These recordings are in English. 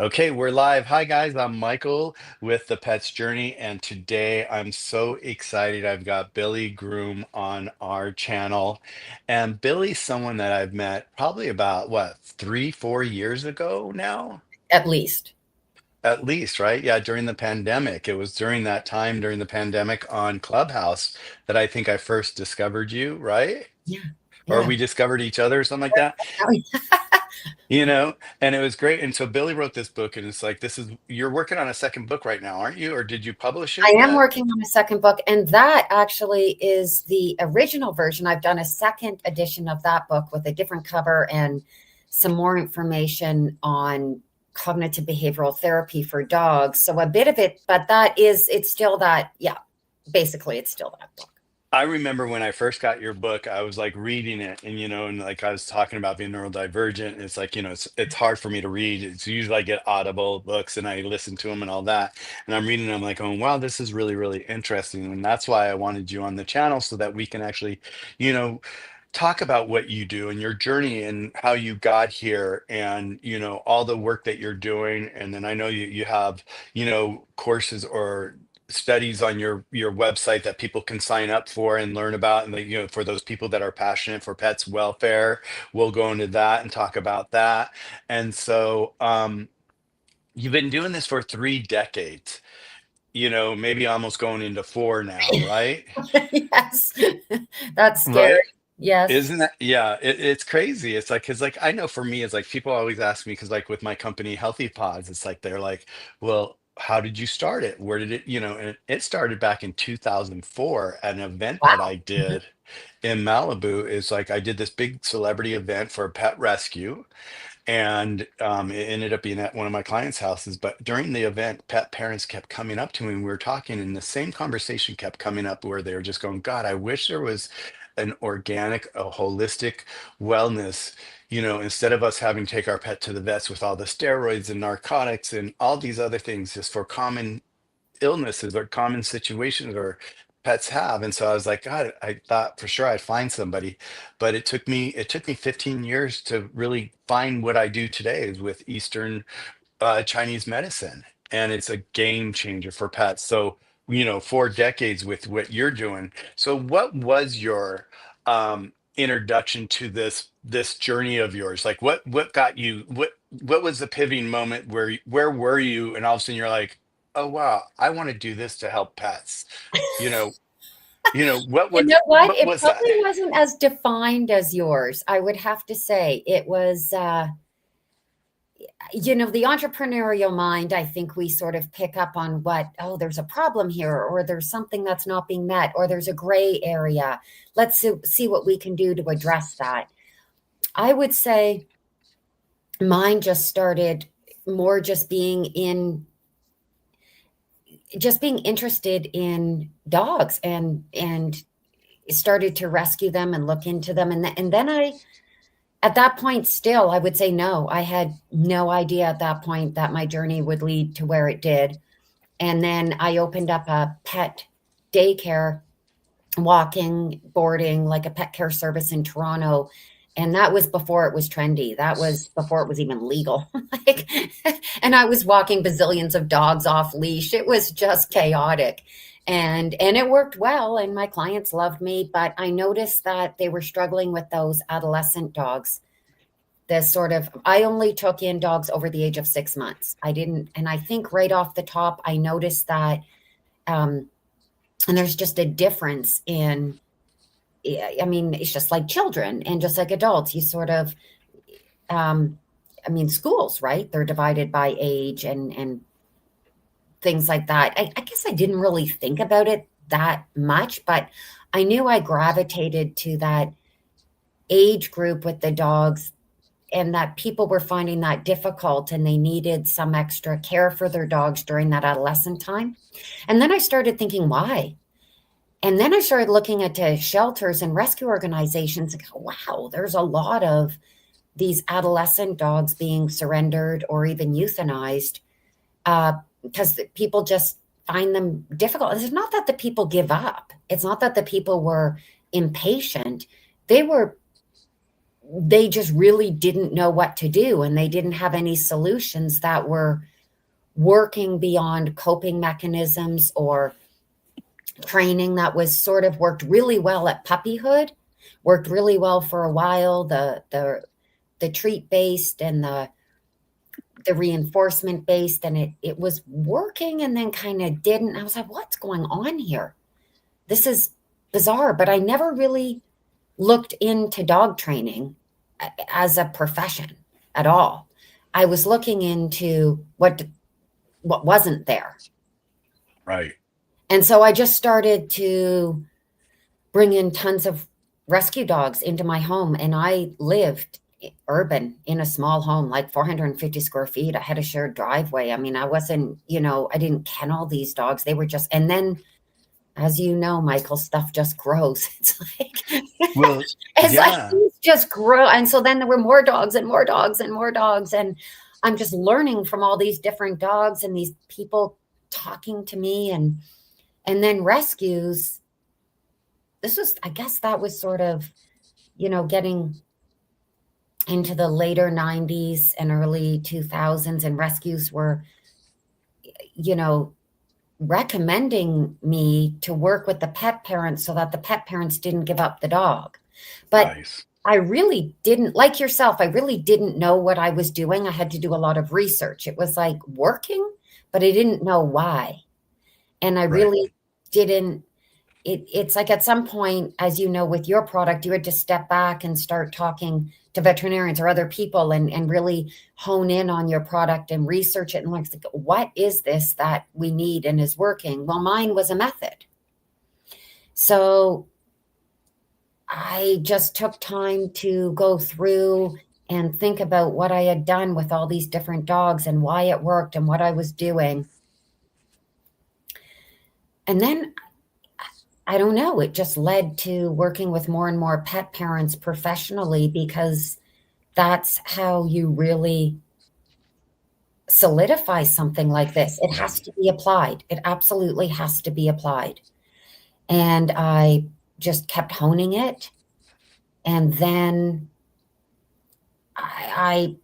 Okay, we're live. Hi, guys. I'm Michael with The Pet's Journey, and today I'm so excited. I've got Billie Groom on our channel. And Billie's someone that I've met probably about what, 3, 4 years ago now? At least. At least, right? Yeah, during the pandemic. It was during that time during the pandemic on Clubhouse that I think I first discovered you, right? Yeah. Or Yeah. we discovered each other or something like that. Oh, yeah. You know, and it was great. And so Billy wrote this book, and it's like, this is, you're working on a second book right now, aren't you? Or did you publish I it am yet? working on a second book, and that actually is the original version. I've done a second edition of that book with a different cover and some more information on cognitive behavioral therapy for dogs. So a bit of it, but it's still that, yeah, basically it's still that book. I remember when I first got your book, I was like reading it, and and like I was talking about being neurodivergent. And it's like, it's hard for me to read. It's usually I get Audible books and I listen to them and all that. And I'm reading them like, oh wow, this is really, really interesting. And that's why I wanted you on the channel so that we can actually, you know, talk about what you do and your journey and how you got here and all the work that you're doing. And then I know you have courses or studies on your website that people can sign up for and learn about. And for those people that are passionate for pets welfare, we'll go into that and talk about that. And so you've been doing this for 3 decades, maybe almost going into four now, right? Yes. That's scary. Right. Yes. Isn't that, yeah, it's crazy. It's like, cause like I know for me, it's like people always ask me, cause like with my company, Healthy Pods, it's like they're like, well, how did you start it? Where did it, and it started back in 2004 at an event that Wow. I did in Malibu. Is like I did this big celebrity event for a pet rescue, and it ended up being at one of my clients' houses. But during the event, pet parents kept coming up to me and we were talking, and the same conversation kept coming up where they were just going, God, I wish there was an organic, a holistic wellness, instead of us having to take our pet to the vets with all the steroids and narcotics and all these other things just for common illnesses or common situations or pets have. And so I was like, God, I thought for sure I'd find somebody, but it took me 15 years to really find what I do today is with Eastern Chinese medicine. And it's a game changer for pets. So, 4 decades with what you're doing. So what was your introduction to this journey of yours? Like what got you, what was the pivoting moment where were you and all of a sudden you're like, oh wow, I want to do this to help pets. You know, what You was know what? what It was that? probably wasn't as defined as yours. I would have to say it was, the entrepreneurial mind. I think we sort of pick up on oh, there's a problem here, or there's something that's not being met, or there's a gray area. Let's see what we can do to address that. I would say mine just started more just being interested in dogs and started to rescue them and look into them. And then at that point, still, I would say no. I had no idea at that point that my journey would lead to where it did. And then I opened up a pet daycare, walking, boarding, like a pet care service in Toronto. And that was before it was trendy. That was before it was even legal. Like, and I was walking bazillions of dogs off leash. It was just chaotic. And it worked well, and my clients loved me, but I noticed that they were struggling with those adolescent dogs. I only took in dogs over the age of 6 months. I didn't, and I think right off the top, I noticed that, um, and there's just a difference in, I mean, it's just like children and just like adults. You sort of, um, I mean, schools, right? They're divided by age and things like that. I guess I didn't really think about it that much, but I knew I gravitated to that age group with the dogs, and that people were finding that difficult and they needed some extra care for their dogs during that adolescent time. And then I started thinking, why? And then I started looking at shelters and rescue organizations and go, wow, there's a lot of these adolescent dogs being surrendered or even euthanized, because people just find them difficult. It's not that the people give up. It's not that the people were impatient. They were they just really didn't know what to do, and they didn't have any solutions that were working beyond coping mechanisms or training that was sort of worked really well at puppyhood, worked really well for a while, the treat based and the reinforcement based, and it was working and then kind of didn't. I was like, what's going on here? This is bizarre. But I never really looked into dog training as a profession at all. I was looking into what wasn't there. Right. And so I just started to bring in tons of rescue dogs into my home. And I lived urban in a small home, like 450 square feet. I had a shared driveway. I mean, I wasn't, I didn't kennel these dogs. They were just, and then, as you know, Michael, stuff just grows. It's like, Well, it's like yeah. things just grow. And so then there were more dogs and more dogs and more dogs. And I'm just learning from all these different dogs and these people talking to me, and then rescues. This was, I guess that was sort of, getting into the later 90s and early 2000s, and rescues were, recommending me to work with the pet parents so that the pet parents didn't give up the dog. But Nice. I really didn't, like yourself, I really didn't know what I was doing. I had to do a lot of research. It was like working, but I didn't know why. And I Right. really didn't. It's like at some point, as you know, with your product, you had to step back and start talking to veterinarians or other people and really hone in on your product and research it and like, what is this that we need and is working? Well, mine was a method. So I just took time to go through and think about what I had done with all these different dogs and why it worked and what I was doing. And then I don't know, it just led to working with more and more pet parents professionally, because that's how you really solidify something like this. It Yeah. has to be applied. It absolutely has to be applied. And I just kept honing it. And then I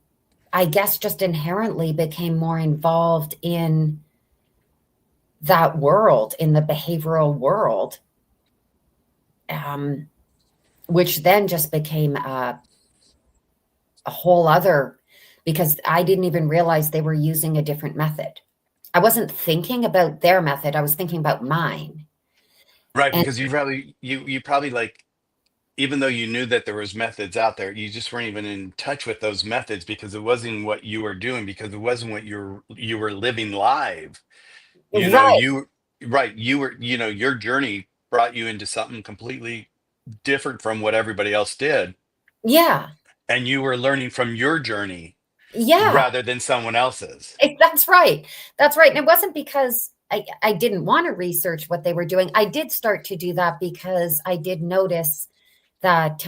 guess just inherently became more involved in that world, in the behavioral world, which then just became a whole other, because I didn't even realize they were using a different method. I wasn't thinking about their method. I was thinking about mine. Right. And Because you probably like, even though you knew that there was methods out there, you just weren't even in touch with those methods because it wasn't what you were doing, because it wasn't what you were living live. You know, right. you right, you were, your journey brought you into something completely different from what everybody else did. Yeah. And you were learning from your journey Yeah. rather than someone else's. That's right. That's right. And it wasn't because I didn't want to research what they were doing. I did start to do that because I did notice that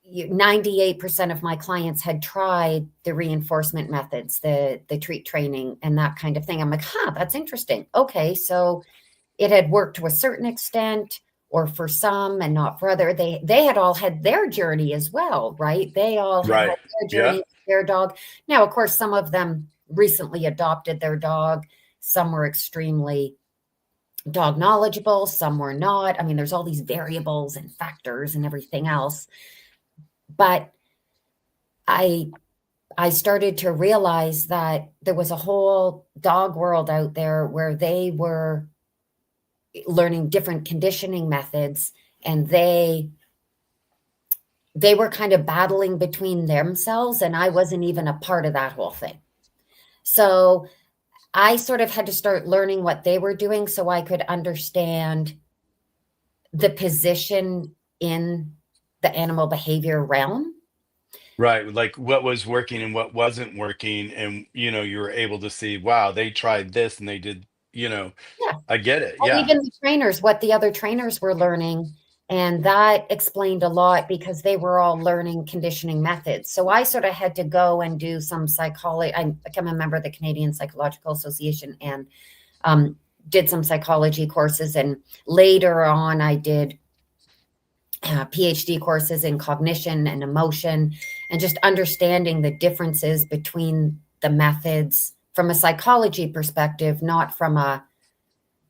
98% of my clients had tried the reinforcement methods, the treat training and that kind of thing. I'm like, that's interesting. Okay, so it had worked to a certain extent, or for some and not for other. They had all had their journey as well, right? They all had Right. their journey Yeah. with their dog. Now, of course, some of them recently adopted their dog. Some were extremely dog knowledgeable, some were not. I mean, there's all these variables and factors and everything else. But I I started to realize that there was a whole dog world out there where they were learning different conditioning methods, and they were kind of battling between themselves, and I wasn't even a part of that whole thing. So I sort of had to start learning what they were doing so I could understand the position in the animal behavior realm. Right. Like what was working and what wasn't working. And, you were able to see, wow, they tried this and they did, Yeah. I get it. And Yeah. even the trainers, what the other trainers were learning. And that explained a lot because they were all learning conditioning methods. So I sort of had to go and do some psychology. I became a member of the Canadian Psychological Association, and did some psychology courses. And later on, I did PhD courses in cognition and emotion, and just understanding the differences between the methods from a psychology perspective, not from a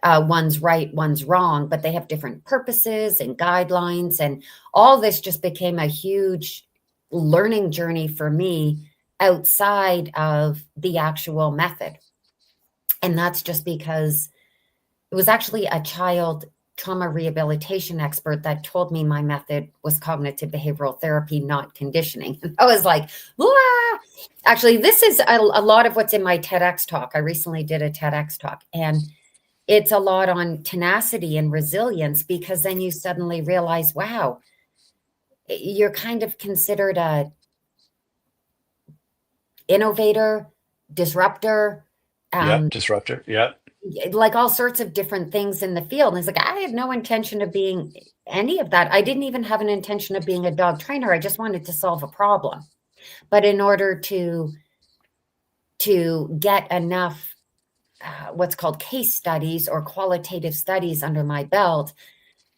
one's right, one's wrong, but they have different purposes and guidelines. And all this just became a huge learning journey for me outside of the actual method. And that's just because it was actually a child trauma rehabilitation expert that told me my method was cognitive behavioral therapy, not conditioning. And I was like, "Wah!" Actually, this is a lot of what's in my TEDx talk. I recently did a TEDx talk, and it's a lot on tenacity and resilience, because then you suddenly realize, wow, you're kind of considered a innovator, disruptor, Yep. um, Disruptor. Yep. like all sorts of different things in the field. And it's like, I had no intention of being any of that. I didn't even have an intention of being a dog trainer. I just wanted to solve a problem. But in order to get enough what's called case studies or qualitative studies under my belt,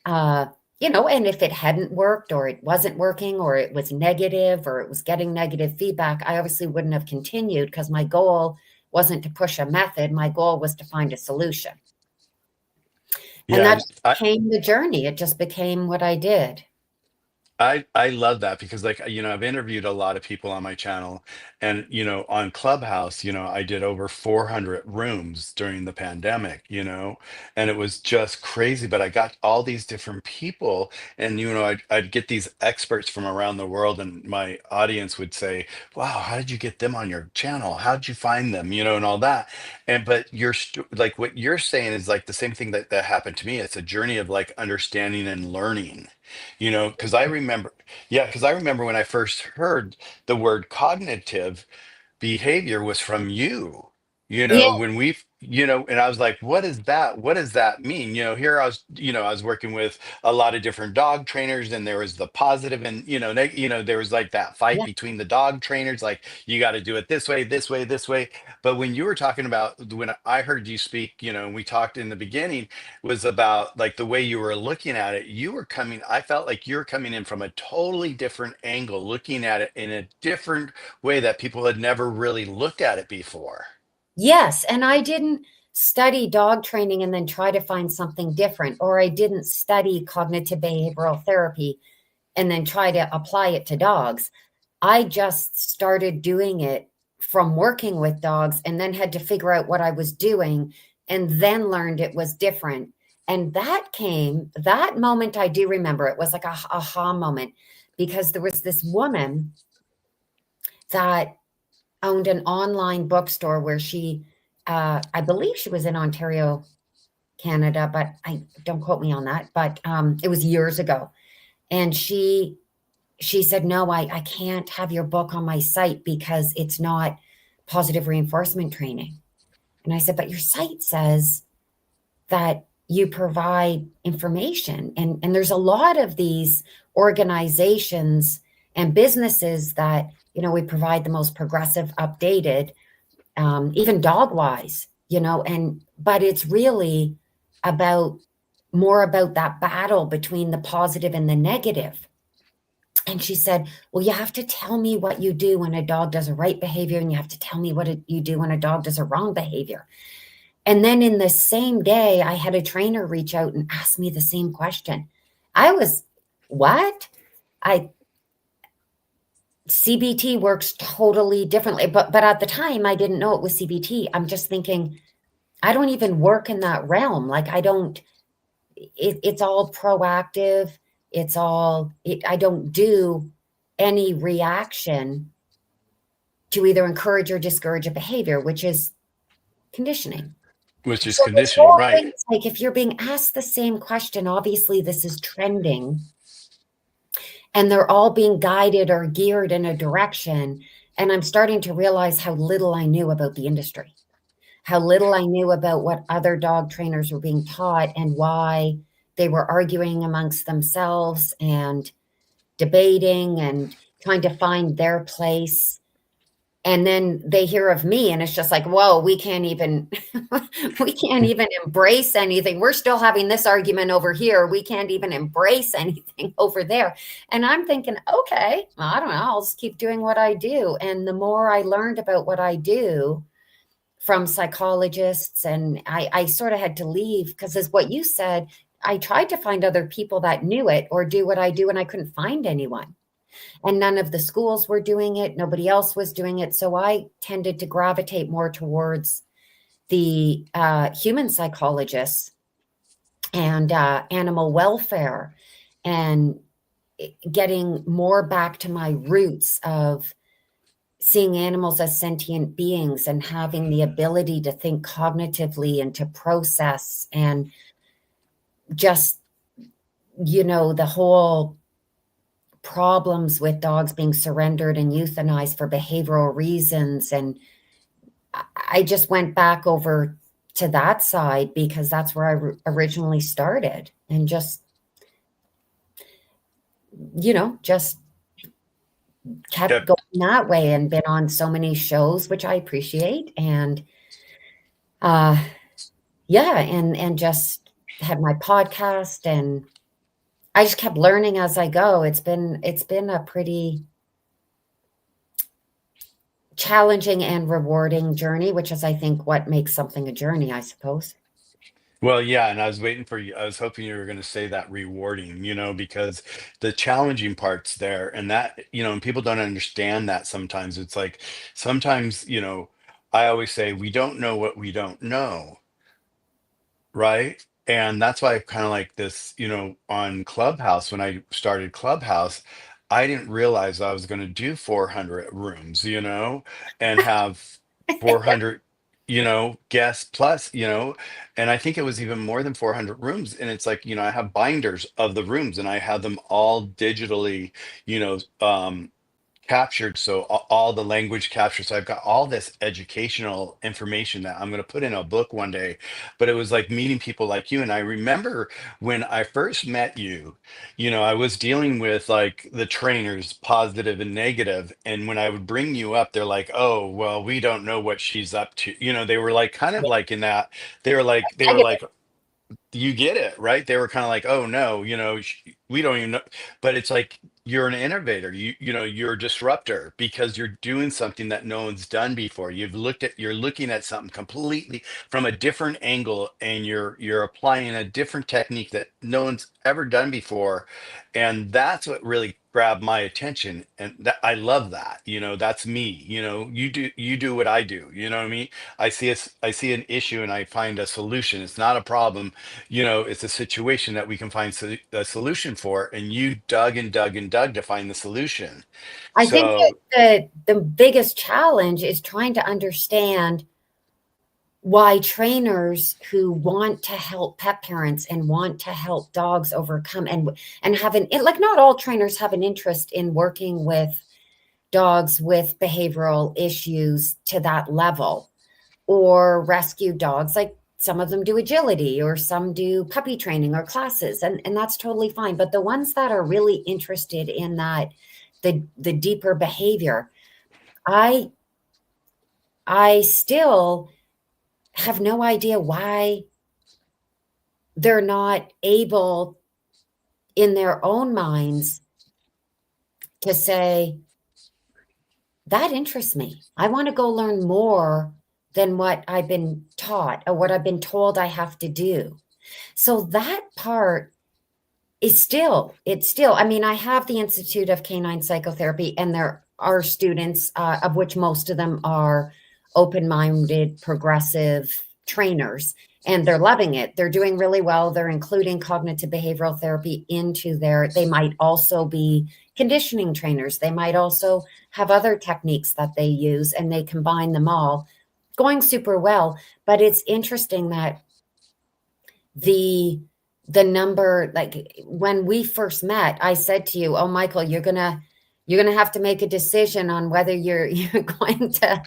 uh, and if it hadn't worked or it wasn't working or it was negative or it was getting negative feedback, I obviously wouldn't have continued, because my goal wasn't to push a method. My goal was to find a solution. And Yeah. that just became the journey. It just became what I did. I love that because, like, I've interviewed a lot of people on my channel, and on Clubhouse, I did over 400 rooms during the pandemic, and it was just crazy. But I got all these different people, and I'd get these experts from around the world, and my audience would say, "Wow, how did you get them on your channel? How did you find them?" And all that. And but like what you're saying is like the same thing that happened to me. It's a journey of like understanding and learning. Because I remember, yeah, because I remember when I first heard the word cognitive behavior was from you, Yeah, when and I was like, what is that? What does that mean? Here I was working with a lot of different dog trainers, and there was the positive and, there was like that fight yeah. between the dog trainers, like, you got to do it this way, this way, this way. But when you were talking about, when I heard you speak, and we talked in the beginning, was about like the way you were looking at it. I felt like you were coming in from a totally different angle, looking at it in a different way that people had never really looked at it before. Yes, and I didn't study dog training and then try to find something different, or I didn't study cognitive behavioral therapy and then try to apply it to dogs. I just started doing it from working with dogs, and then had to figure out what I was doing, and then learned it was different. And that moment, I do remember. It was like a aha moment, because there was this woman that owned an online bookstore where I believe she was in Ontario, Canada, but I don't quote me on that. But it was years ago. And she said, no, I can't have your book on my site because it's not positive reinforcement training. And I said, but your site says that you provide information. And there's a lot of these organizations and businesses that, we provide the most progressive, updated, even dog wise, but it's really about more about that battle between the positive and the negative. And she said, well, you have to tell me what you do when a dog does a right behavior, and you have to tell me what you do when a dog does a wrong behavior. And then in the same day, I had a trainer reach out and ask me the same question. I was, what? CBT works totally differently. But at the time, I didn't know it was CBT. I'm just thinking, I don't even work in that realm. Like, it's all proactive. I don't do any reaction to either encourage or discourage a behavior, which is conditioning. Which is So this conditioning, whole right? thing is like, if you're being asked the same question, obviously this is trending, and they're all being guided or geared in a direction. And I'm starting to realize how little I knew about the industry, how little I knew about what other dog trainers were being taught, and why they were arguing amongst themselves and debating and trying to find their place. And then they hear of me and it's just like, whoa, we can't even we can't even embrace anything. We're still having this argument over here. We can't even embrace anything over there. And I'm thinking, okay, well, I don't know, I'll just keep doing what I do. And the more I learned about what I do from psychologists, and I sort of had to leave because, as what you said, I tried to find other people that knew it or do what I do, and I couldn't find anyone. And none of the schools were doing it. Nobody else was doing it. So I tended to gravitate more towards the human psychologists and animal welfare, and getting more back to my roots of seeing animals as sentient beings and having the ability to think cognitively and to process, and just, the whole problems with dogs being surrendered and euthanized for behavioral reasons. And I just went back over to that side because that's where I originally started, and just kept Yep. going that way and been on so many shows, which I appreciate. And uh yeah, and just had my podcast, and I just kept learning as I go. It's been a pretty challenging and rewarding journey, which is, I think, what makes something a journey, I suppose. Well, yeah, and I was waiting for you. I was hoping you were going to say that rewarding, because the challenging part's there, and that, and people don't understand that sometimes. It's like sometimes, I always say we don't know what we don't know. Right. And that's why I kind of like this, on Clubhouse, when I started Clubhouse, I didn't realize I was going to do 400 rooms, and have 400, guests plus, and I think it was even more than 400 rooms. And it's like, I have binders of the rooms and I have them all digitally, captured, so all the language captured, so I've got all this educational information that I'm going to put in a book one day. But it was like meeting people like you, and I remember when I first met you, I was dealing with like the trainers, positive and negative, and when I would bring you up, they're like, oh well, we don't know what she's up to, they were like kind of Yeah, like in that, they were like, you get it, right? They were kind of like, oh no, we don't even know. But it's like you're an innovator. You're a disruptor because you're doing something that no one's done before. You're looking at something completely from a different angle, and you're applying a different technique that no one's ever done before. And that's what really grabbed my attention. And that I love that. That's me. You do what I do. You know what I mean? I see an issue and I find a solution. It's not a problem, it's a situation that we can find a solution for, and you dug and dug and dug to find the solution. I think So that the biggest challenge is trying to understand why trainers who want to help pet parents and want to help dogs overcome, and have like, not all trainers have an interest in working with dogs with behavioral issues to that level, or rescue dogs. Like, some of them do agility, or some do puppy training or classes, and that's totally fine. But the ones that are really interested in that, the deeper behavior, I I still have no idea why they're not able in their own minds to say, that interests me. I want to go learn more than what I've been taught or what I've been told I have to do. So that part is still, I mean, I have the Institute of Canine Psychotherapy, and there are students, of which most of them are open-minded, progressive trainers, and they're loving it. They're doing really well. They're including cognitive behavioral therapy into they might also be conditioning trainers. They might also have other techniques that they use, and they combine them all, going super well. But it's interesting that the the number, like, when we first met, I said to you, oh, Michael, you're gonna have to make a decision on whether you're you're going to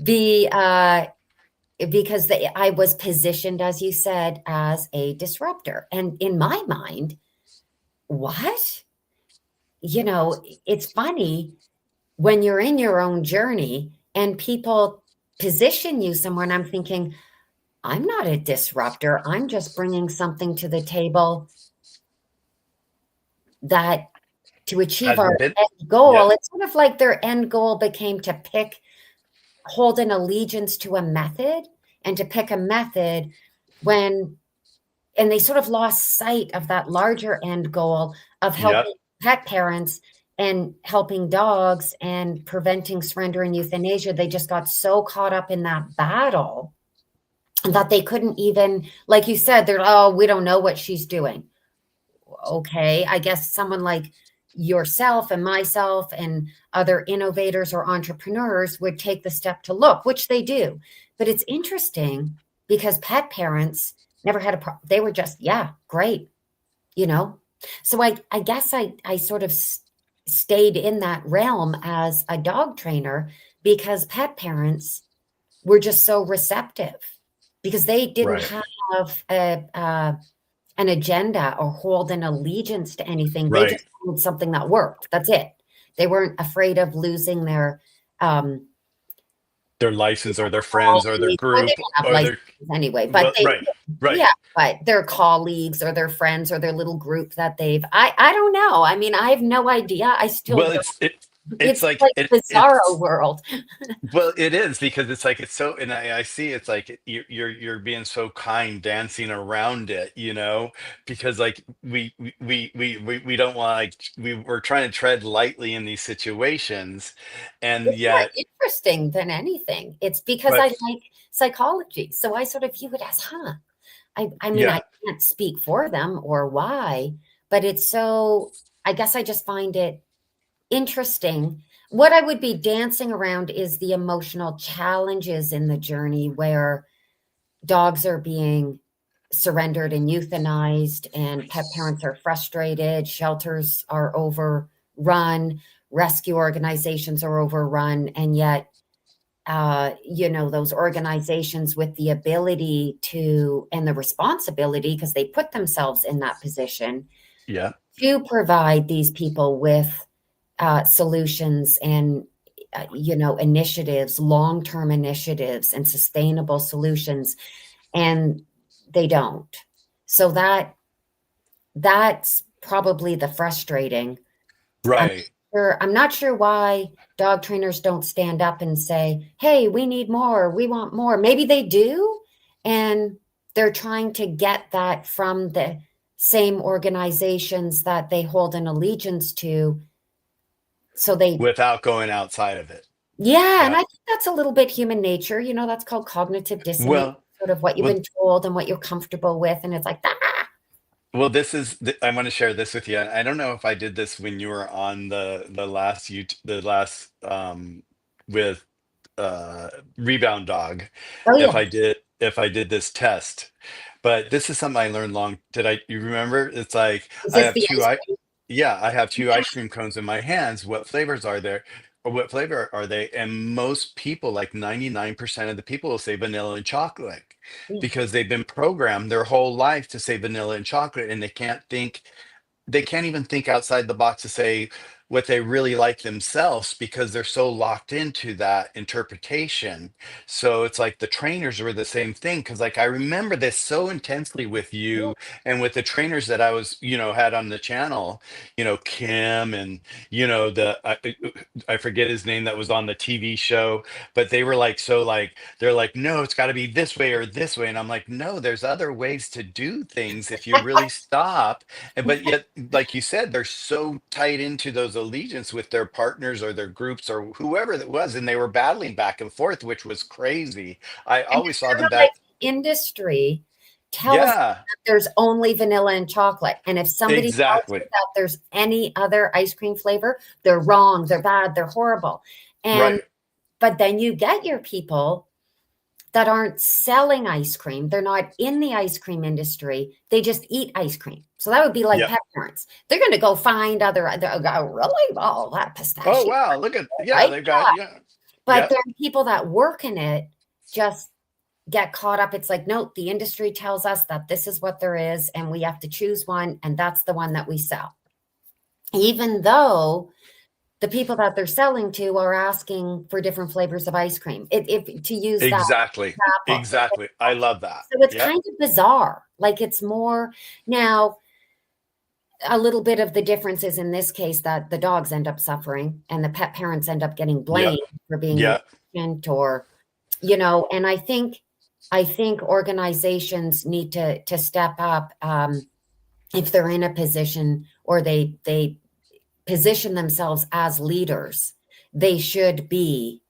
be because I was positioned, as you said, as a disruptor. And in my mind, what? It's funny when you're in your own journey, and people position you somewhere. And I'm thinking, I'm not a disruptor. I'm just bringing something to the table that to achieve our Hasn't been. end goal. Yep. It's sort of like their end goal became to hold an allegiance to a method and to pick a method when, and they sort of lost sight of that larger end goal of Yep. helping pet parents and helping dogs and preventing surrender and euthanasia. They just got so caught up in that battle that they couldn't even, like you said, they're, oh, we don't know what she's doing. Okay, I guess someone like yourself and myself and other innovators or entrepreneurs would take the step to look, which they do. But it's interesting because pet parents never had a problem. They were just, yeah, great, you know. So I guess I sort of stayed in that realm as a dog trainer because pet parents were just so receptive because they didn't Right. have an agenda or hold an allegiance to anything. They Right. just wanted something that worked. That's it. They weren't afraid of losing their um Their license or their friends or their colleagues. Well, they group didn't have or their, licenses anyway, but well, they, right. Right. yeah, but their colleagues or their friends or their little group that they've, I don't know. I mean, I have no idea. I still Well, don't. it's It's like like bizarro it's world. well, it is because it's like it's so, and I see it's like you're being so kind, dancing around it, because like we don't want, like we're trying to tread lightly in these situations, and It's more yet, interesting than anything. It's because I but like psychology. So I sort of view it as, huh, I mean, I yeah, can't speak for them or why, but it's so, I guess I just find it interesting. What I would be dancing around is the emotional challenges in the journey where dogs are being surrendered and euthanized, and pet parents are frustrated, shelters are overrun, rescue organizations are overrun, and yet those organizations with the ability to and the responsibility, because they put themselves in that position yeah, to provide these people with solutions and initiatives, long-term initiatives and sustainable solutions, and they don't. So that's probably the frustrating. I'm right. I'm not sure why dog trainers don't stand up and say, "Hey, we need more. We want more." Maybe they do, and they're trying to get that from the same organizations that they hold an allegiance to. So they, Without going outside of it. yeah, and Yeah. I think that's a little bit human nature. That's called cognitive dissonance, Well, sort of what you've well, been told and what you're comfortable with, and it's like, ah, well, I want to share this with you. I don't know if I did this when you were on the last the last with Rebound Dog, oh if yeah, I did this test. But this is something I learned you remember? It's like is I this have the ice cream? yeah, I have two Yeah. ice cream cones in my hands. What flavors are there? Or what flavor are they? And most people, like 99% of the people, will say vanilla and chocolate Yeah. because they've been programmed their whole life to say vanilla and chocolate, and they can't even think outside the box to say what they really like themselves because they're so locked into that interpretation. So it's like the trainers were the same thing, because like I remember this so intensely with Yeah. you and with the trainers that I was, had on the channel, Kim, and I forget his name that was on the TV show, but they were like, so like they're like, no, it's got to be this way or this way, and I'm like, no, there's other ways to do things if you really stop. And but yet, like you said, they're so tied into those allegiance with their partners or their groups or whoever that was, and they were battling back and forth, which was crazy. I And always it's saw kind them of like back. the industry tells them Yeah, that there's only vanilla and chocolate. And if somebody tells you exactly. that there's any other ice cream flavor, they're wrong, they're bad, they're horrible. And Right. but then you get your people that aren't selling ice cream. They're not in the ice cream industry. They just eat ice cream. So that would be like Yep. pet parents. They're going to go find they'll go, really? Oh, that Oh pistachio, wow, look at, yeah, right? they've got, yeah. But Yep. then people that work in it just get caught up. It's like, no, the industry tells us that this is what there is, and we have to choose one, and that's the one that we sell. Even though the people that they're selling to are asking for different flavors of ice cream. If to use that Exactly. example. Exactly. I love that. So it's Yep. kind of bizarre. Like it's more now, a little bit of the difference is in this case that the dogs end up suffering and the pet parents end up getting Yep. blamed for being Yep. negligent or, and I think organizations need to step up, if they're in a position or they position themselves as leaders, they should be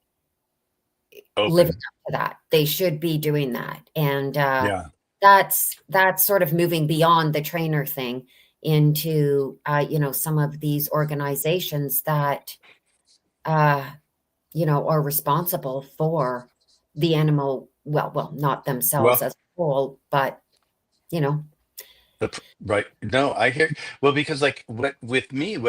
living Open. up to that. They should be doing that. And Yeah. that's sort of moving beyond the trainer thing into some of these organizations that uh, are responsible for the animal, well, not themselves Well, as a whole, but you know, right. No, I hear. Well, because like what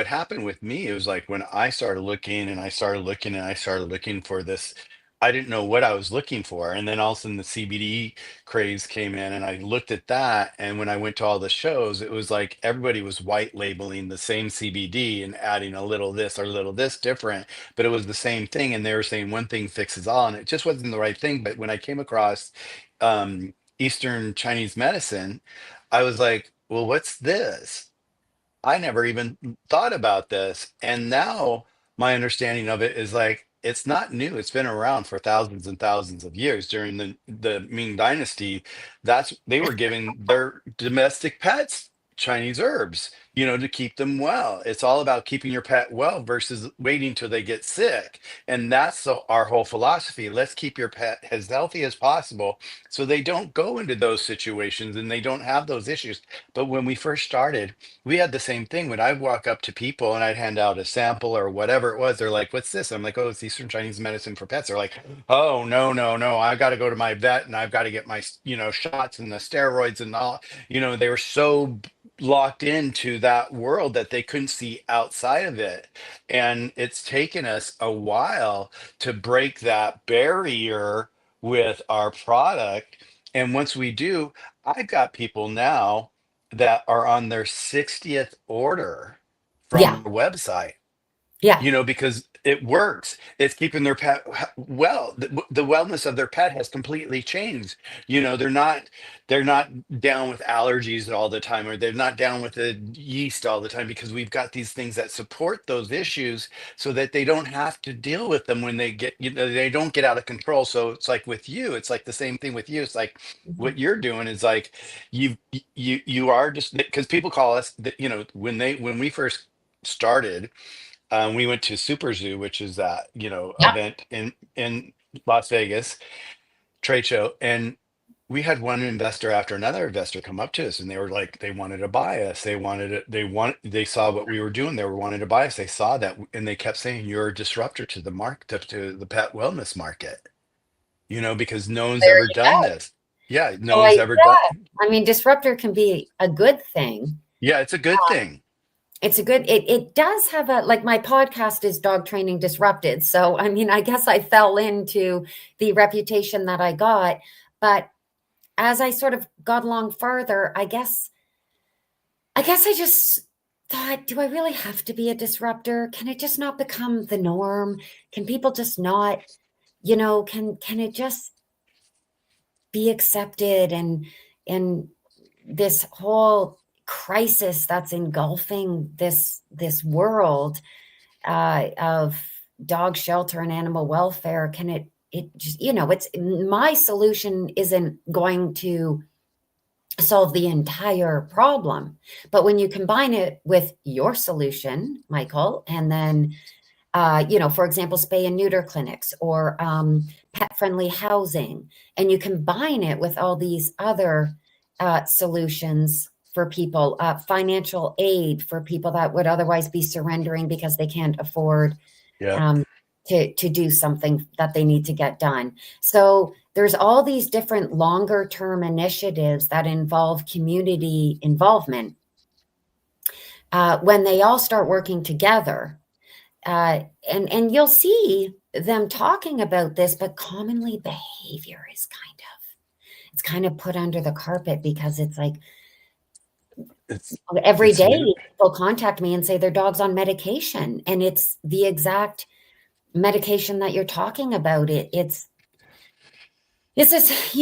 happened with me, it was like when I started looking and I started looking and I started looking for this, I didn't know what I was looking for. And then all of a sudden the CBD craze came in and I looked at that. And when I went to all the shows, it was like everybody was white labeling the same CBD and adding a little this or a little this different, but it was the same thing. And they were saying one thing fixes all, and it just wasn't the right thing. But when I came across Eastern Chinese medicine, I was like, well, what's this? I never even thought about this. And now my understanding of it is like it's not new. It's been around for thousands and thousands of years. During the Ming Dynasty, that's they were giving their domestic pets Chinese herbs, to keep them well. It's all about keeping your pet well versus waiting till they get sick. And that's our whole philosophy. Let's keep your pet as healthy as possible so they don't go into those situations and they don't have those issues. But when we first started, we had the same thing. When I walk up to people and I'd hand out a sample or whatever it was, they're like, "What's this?" I'm like, "Oh, it's Eastern Chinese medicine for pets." They're like, "Oh, no, no, no! I got to go to my vet and I've got to get my, shots and the steroids and all." They were so locked into that world that they couldn't see outside of it, and it's taken us a while to break that barrier with our product. And once we do, I've got people now that are on their 60th order from yeah, our website, yeah. because it works. It's keeping their pet well. The wellness of their pet has completely changed. They're not down with allergies all the time, or they're not down with the yeast all the time, because we've got these things that support those issues so that they don't have to deal with them when they don't get out of control. So it's like with you, it's like the same thing with you. It's like Mhm. what you're doing is like you are just because people call us, when we first started, we went to Super Zoo, which is that Yeah. event in Las Vegas trade show, and we had one investor after another investor come up to us, and they were like, they wanted to buy us. They saw what we were doing. They were wanting to buy us. They saw that, and they kept saying, "You're a disruptor to the market, to the pet wellness market." Because no one's There ever you done go. this. Yeah, no So one's ever done. I mean, disruptor can be a good thing. Yeah, it's a good thing. It does have like my podcast is Dog Training Disrupted. So, I mean, I guess I fell into the reputation that I got. But as I sort of got along further, I guess I just thought, do I really have to be a disruptor? Can it just not become the norm? Can people just not, can it just be accepted? And this whole crisis that's engulfing this world of dog shelter and animal welfare, can it just, it's my solution isn't going to solve the entire problem. But when you combine it with your solution, Michael, and then for example, spay and neuter clinics or pet friendly housing, and you combine it with all these other solutions for people, financial aid for people that would otherwise be surrendering because they can't afford Yeah. um, to do something that they need to get done. So there's all these different longer term initiatives that involve community involvement. When they all start working together, and you'll see them talking about this, but commonly behavior is kind of put under the carpet because it's like Every it's day new. people contact me and say their dog's on medication, and it's the exact medication that you're talking about. It's this,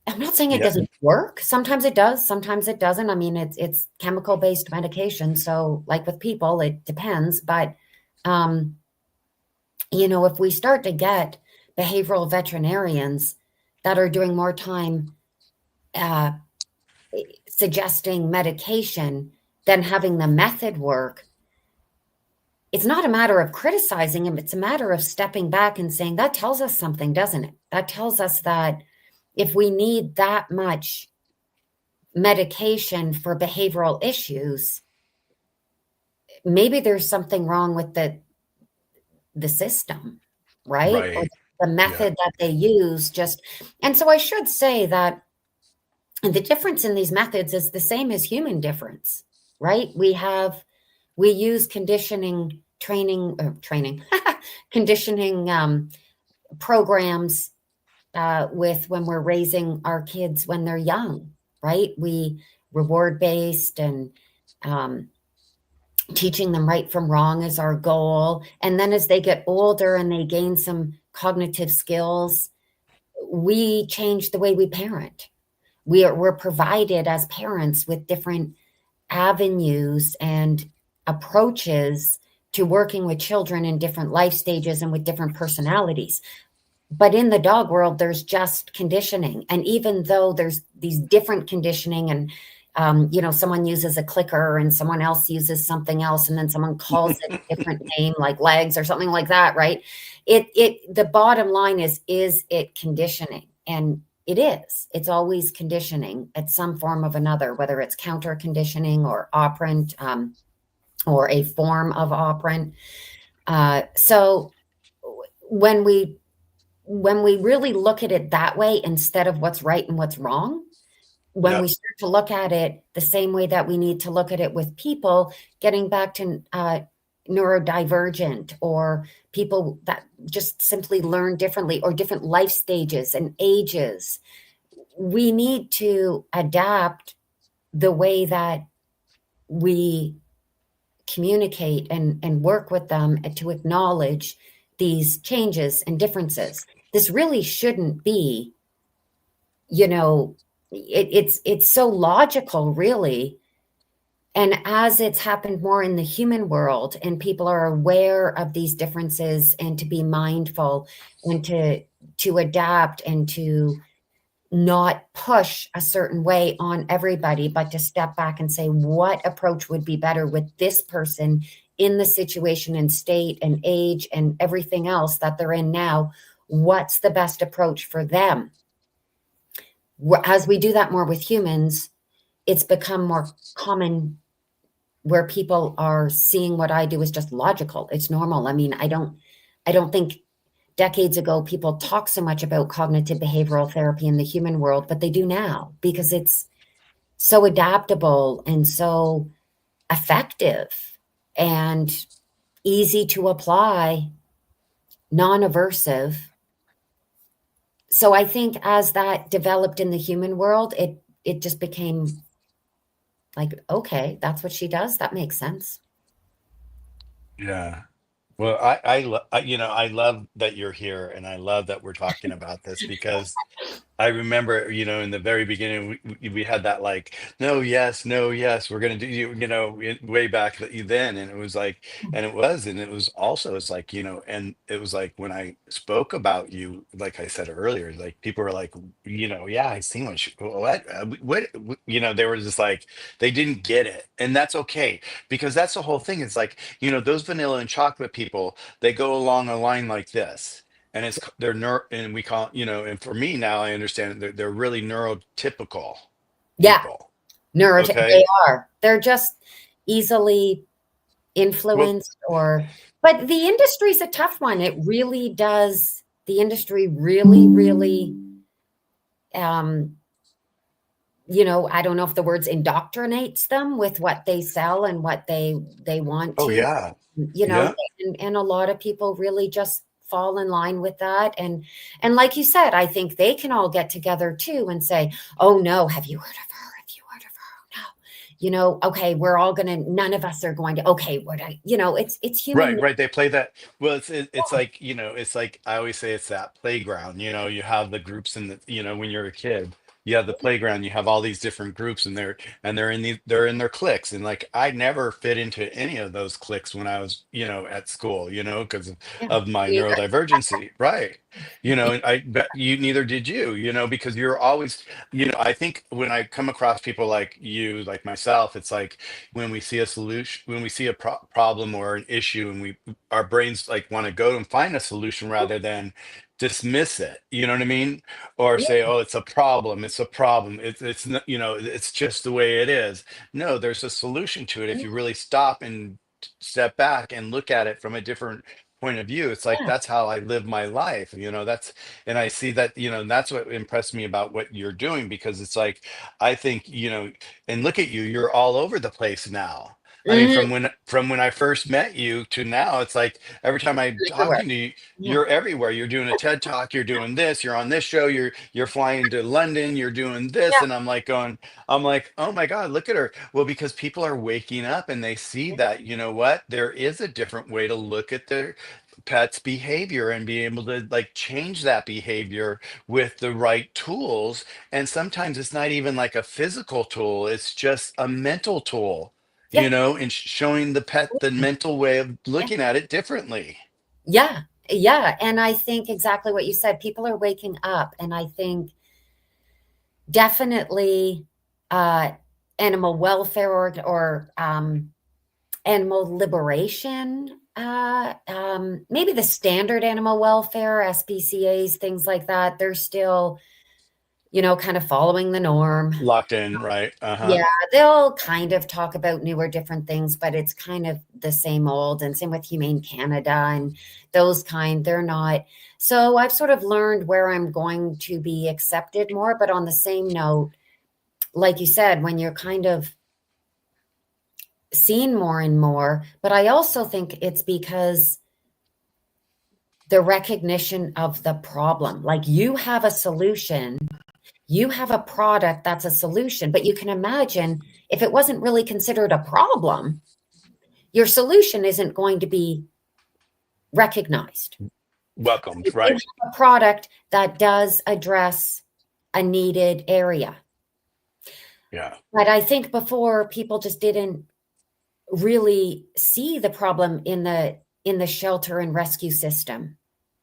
I'm not saying it Yeah, doesn't work. Sometimes it does, sometimes it doesn't. I mean, it's chemical-based medication, so like with people, it depends. But um, if we start to get behavioral veterinarians that are doing more time uh, suggesting medication than having the method work, it's not a matter of criticizing him. It's a matter of stepping back and saying, that tells us something, doesn't it? That tells us that if we need that much medication for behavioral issues, maybe there's something wrong with the system, right? Or right. the Yeah, method that they use. And so I should say that the difference in these methods is the same as human difference, right? We use conditioning programs with when we're raising our kids when they're young, right? We reward based and um, teaching them right from wrong is our goal. And then as they get older and they gain some cognitive skills, we change the way we parent. We're provided as parents with different avenues and approaches to working with children in different life stages and with different personalities. But in the dog world, there's just conditioning. And even though there's these different conditioning and someone uses a clicker and someone else uses something else, and then someone calls it a different name, like legs or something like that, right? The bottom line is it conditioning? And it is. It's always conditioning at some form of another, whether it's counter conditioning or operant, or a form of operant. So when we really look at it that way, instead of what's right and what's wrong, when we yep, start to look at it the same way that we need to look at it with people, getting back to neurodivergent, or people that just simply learn differently, or different life stages and ages, we need to adapt the way that we communicate and work with them, and to acknowledge these changes and differences. This really shouldn't be, it's so logical, really. And as it's happened more in the human world and people are aware of these differences, and to be mindful and to adapt and to not push a certain way on everybody, but to step back and say, what approach would be better with this person in the situation and state and age and everything else that they're in now? What's the best approach for them? As we do that more with humans, it's become more common, where people are seeing what I do as just logical. It's normal. I mean, I don't think decades ago people talked so much about cognitive behavioral therapy in the human world, but they do now, because it's so adaptable and so effective and easy to apply, non-aversive. So I think as that developed in the human world, it just became like, okay, that's what she does. That makes sense. yeah. Well, I love that you're here, and I love that we're talking about this because I remember, in the very beginning, we had that like, no, yes, no, yes, we're gonna do way back then, and it was like, and it was also, it's like, and it was like when I spoke about you, like I said earlier, like people were like, yeah, I seen what, they were just like, they didn't get it, and that's okay, because that's the whole thing. It's like, those vanilla and chocolate people, they go along a line like this, and they're and we call, and for me now I understand they're really neurotypical Yeah, people. they Okay. are. They're just easily Well, influenced, but the industry's a tough one. It really does. The industry really, really, um, I don't know if the words indoctrinates them with what they sell and what they want oh to, yeah, you know, yeah. and a lot of people really just fall in line with that. And like you said, I think they can all get together too and say, "Oh no, have you heard of her? Have you heard of her? No." okay, we're all gonna, none of us are going to, okay, what I, it's human. Right, right. They play that. Well, it's like, it's like I always say it's that playground. You have the groups in the, when you're a kid, you have the playground, you have all these different groups, and they're in their cliques. And like I never fit into any of those cliques when I was, at school, because Yeah, of my me either. neurodivergency. Right. And I bet you neither did you, because you're always, I think when I come across people like you, like myself, it's like when we see a solution, when we see a problem or an issue, and our brains like want to go and find a solution rather than dismiss it. You know what I mean? Or Yeah, say, oh, it's a problem, it's a problem, it's not, it's just the way it is. No, there's a solution to it if yeah, you really stop and step back and look at it from a different point of view. It's like yeah. that's how I live my life, that's, and I see that, and that's what impressed me about what you're doing, because it's like I think, and look at you, you're all over the place now. I mean, Mhm. from when I first met you to now, it's like every time I'm Everywhere. talking to you, Yeah, you're everywhere. You're doing a TED talk, you're doing this, you're on this show, you're flying to London, you're doing this, yeah, and I'm like, oh my God, look at her. Well, because people are waking up and they see yeah, that, what, there is a different way to look at their pet's behavior and be able to like change that behavior with the right tools. And sometimes it's not even like a physical tool, it's just a mental tool, yeah, and showing the pet the mental way of yeah, looking at it differently. yeah, yeah. And I think exactly what you said. People are waking up, and I think definitely uh, animal welfare or animal liberation. Maybe the standard animal welfare, SPCA's, things like that. They're still, kind of following the norm. Locked in, right? Uh-huh. Yeah, they'll kind of talk about newer different things, but it's kind of the same old, and same with Humane Canada and those kind. They're not. So I've sort of learned where I'm going to be accepted more. But on the same note, like you said, when you're kind of seen more and more, but I also think it's because the recognition of the problem. Like, you have a solution, you have a product that's a solution, but you can imagine if it wasn't really considered a problem, your solution isn't going to be recognized. Welcomed, You right? have a product that does address a needed area. Yeah. But I think before, people just didn't really see the problem in the shelter and rescue system.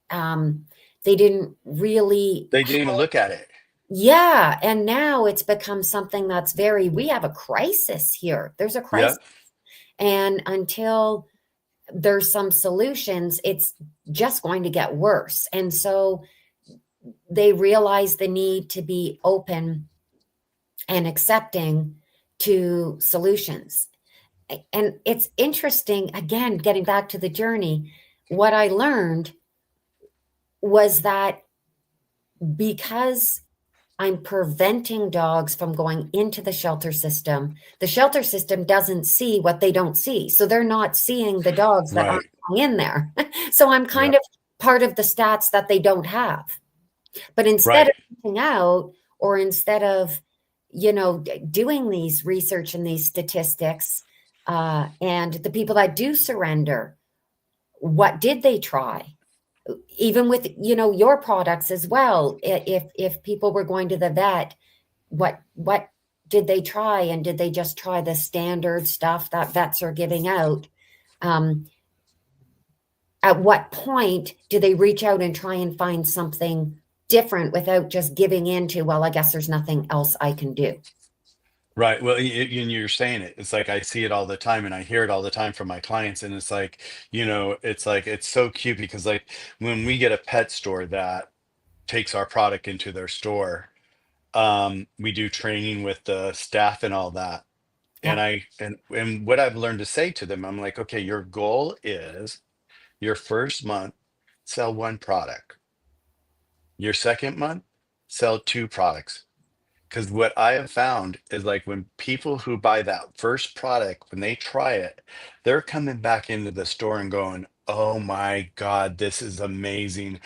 Um, they didn't really. They didn't even look at it. Yeah, and now it's become something that's very, we have a crisis here. There's a crisis. Yep. And until there's some solutions, it's just going to get worse. And so they realize the need to be open and accepting to solutions. And it's interesting, again, getting back to the journey, what I learned was that because I'm preventing dogs from going into the shelter system doesn't see what they don't see. So they're not seeing the dogs that aren't Right. going in there. So I'm kind Yep. of part of the stats that they don't have. But instead of Right. reaching out, or instead of, doing these research and these statistics, and the people that do surrender, what did they try? Even with, your products as well. If people were going to the vet, what did they try? And did they just try the standard stuff that vets are giving out? Um, at what point do they reach out and try and find something different without just giving in to, well, I guess there's nothing else I can do? Right. Well, and you're saying it. It's like I see it all the time and I hear it all the time from my clients. And it's like, it's like it's so cute because like when we get a pet store that takes our product into their store, we do training with the staff and all that. Yeah, And what I've learned to say to them, I'm like, okay, your goal is your first month, sell one product. Your second month, sell two products. Because what I have found is like when people who buy that first product, when they try it, they're coming back into the store and going, oh my God, this is amazing.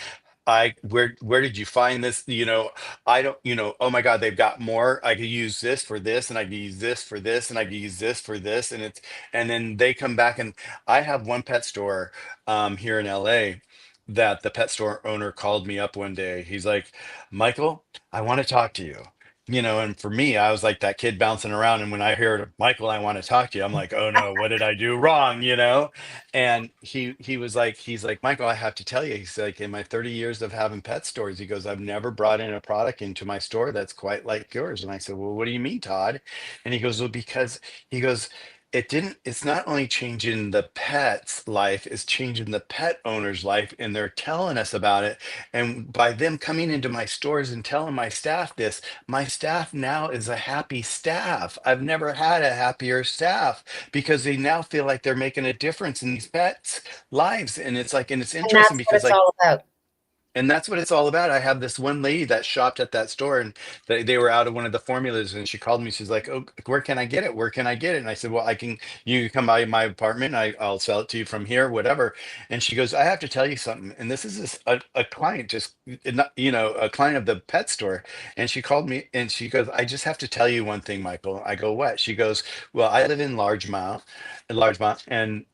where did you find this? I don't, oh my God, they've got more. I could use this for this, and I could use this for this, and I could use this for this. And then they come back, and I have one pet store here in LA that the pet store owner called me up one day. He's like, Michael, I want to talk to you. And for me, I was like that kid bouncing around. And when I heard Michael, I want to talk to you, I'm like, oh no, what did I do wrong? And he's like, Michael, I have to tell you, he's like, in my 30 years of having pet stores, he goes, I've never brought in a product into my store that's quite like yours. And I said, well, what do you mean, Todd? And he goes, well, because he goes, it's not only changing the pet's life, it's changing the pet owner's life. And they're telling us about it. And by them coming into my stores and telling my staff this, my staff now is a happy staff. I've never had a happier staff because they now feel like they're making a difference in these pets' lives. And it's like, and it's And interesting that's what because it's like, all about. and that's what it's all about. I have this one lady that shopped at that store, and they were out of one of the formulas, and she called me. She's like, "Oh, where can I get it? Where can I get it?" And I said, "Well, you can come by my apartment. I'll sell it to you from here, whatever." And she goes, "I have to tell you something." And this is a client, just not, a client of the pet store. And she called me, and she goes, "I just have to tell you one thing, Michael." I go, "What?" She goes, "Well, I live in Largemont, and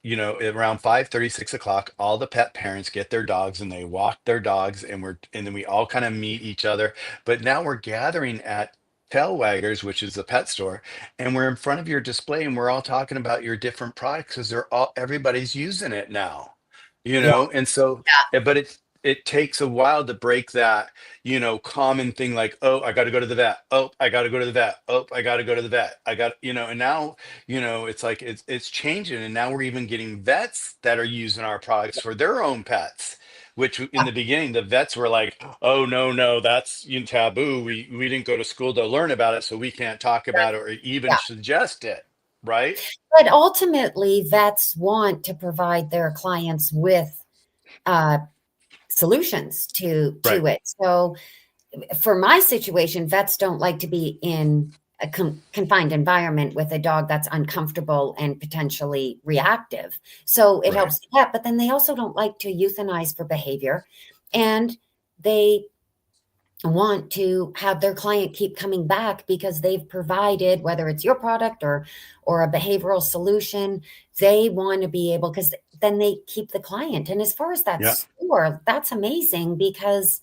around 5:30, 6 o'clock, all the pet parents get their dogs and they walk their dogs, and then we all kind of meet each other. But now we're gathering at Tailwaggers, which is the pet store, and we're in front of your display, and we're all talking about your different products because everybody's using it now, Yeah. and so, but it takes a while to break that, common thing like, oh, I got to go to the vet. Oh, I got to go to the vet. Oh, I got to go to the vet. And now, it's like it's changing. And now we're even getting vets that are using our products for their own pets, which in the beginning, the vets were like, oh, no, no, that's taboo. We didn't go to school to learn about it, so we can't talk about it or even Yeah. suggest it. Right. But ultimately, vets want to provide their clients with uh, solutions Right. to it. So for my situation, vets don't like to be in a confined environment with a dog that's uncomfortable and potentially reactive. So it Right. helps the pet, but then they also don't like to euthanize for behavior. And they want to have their client keep coming back because they've provided, whether it's your product or a behavioral solution, they want to be able, because then they keep the client. And as far as that Yeah. store, that's amazing because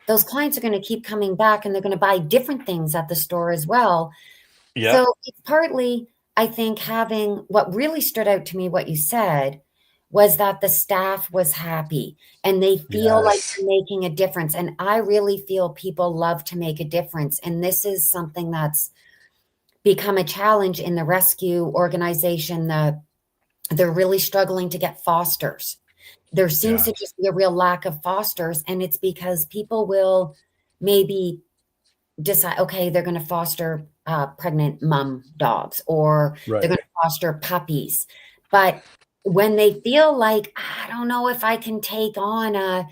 those clients are going to keep coming back and they're going to buy different things at the store as well. Yeah. So it's partly, I think, having what really stood out to me, what you said, was that the staff was happy and they feel like Yes. they're making a difference. And I really feel people love to make a difference. And this is something that's become a challenge in the rescue organization. They're really struggling to get fosters. There seems Yeah. to just be a real lack of fosters, and it's because people will maybe decide, okay, they're going to foster pregnant mom dogs or they're going Right. to foster puppies. But when they feel like, I don't know if I can take on a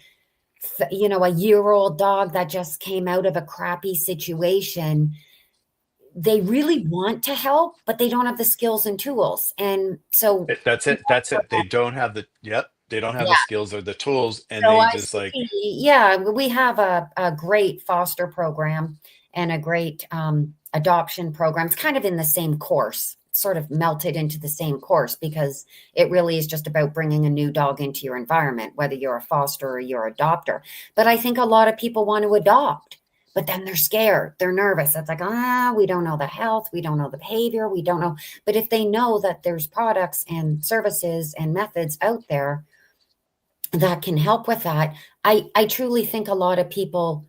year-old dog that just came out of a crappy situation, they really want to help, but they don't have the skills and tools. And so, That's it. That's it. They don't have they don't have the yeah. skills or the tools, and So they I just like, see, yeah, we have a great foster program and a great adoption program. It's kind of in the same course, sort of melted into the same course because it really is just about bringing a new dog into your environment, whether you're a foster or you're a adopter. But I think a lot of people want to adopt, but then they're scared, they're nervous. It's like, we don't know the health, we don't know the behavior, we don't know. But if they know that there's products and services and methods out there that can help with that. I truly think a lot of people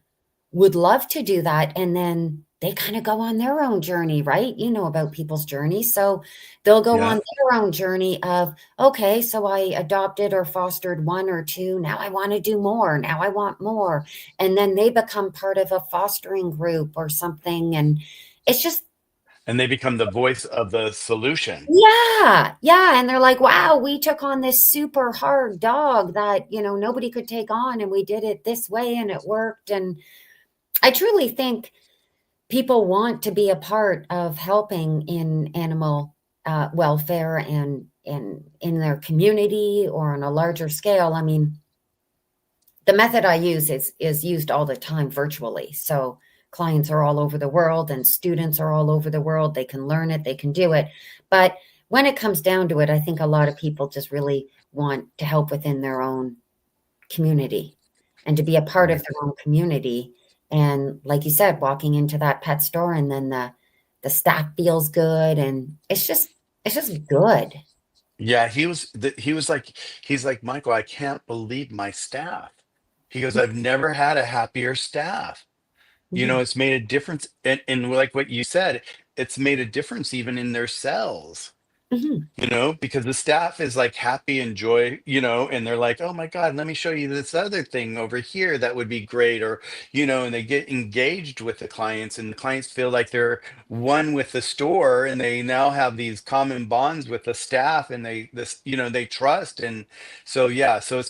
would love to do that, and then they kind of go on their own journey, right? You know about people's journeys. So they'll go on yeah. their own journey of, okay, so I adopted or fostered one or two. Now I want to do more. Now I want more. And then they become part of a fostering group or something. And it's just, And they become the voice of the solution. yeah, yeah, and they're like, "Wow, we took on this super hard dog that, nobody could take on, and we did it this way, and it worked." And I truly think people want to be a part of helping in animal welfare and in their community or on a larger scale. I mean, the method I use is used all the time virtually. So clients are all over the world and students are all over the world. They can learn it, they can do it. But when it comes down to it, I think a lot of people just really want to help within their own community and to be a part of Right. their own community. And like you said, walking into that pet store and then the staff feels good and it's just good. Yeah, he's like, Michael, I can't believe my staff. He goes, I've never had a happier staff. You Mhm. know, it's made a difference. And like what you said, it's made a difference even in their cells. Mhm. You know, because the staff is like happy and joy, you know, and they're like, oh my God, let me show you this other thing over here that would be great. Or, you know, and they get engaged with the clients, and the clients feel like they're one with the store, and they now have these common bonds with the staff, and you know, they trust. And so, yeah, so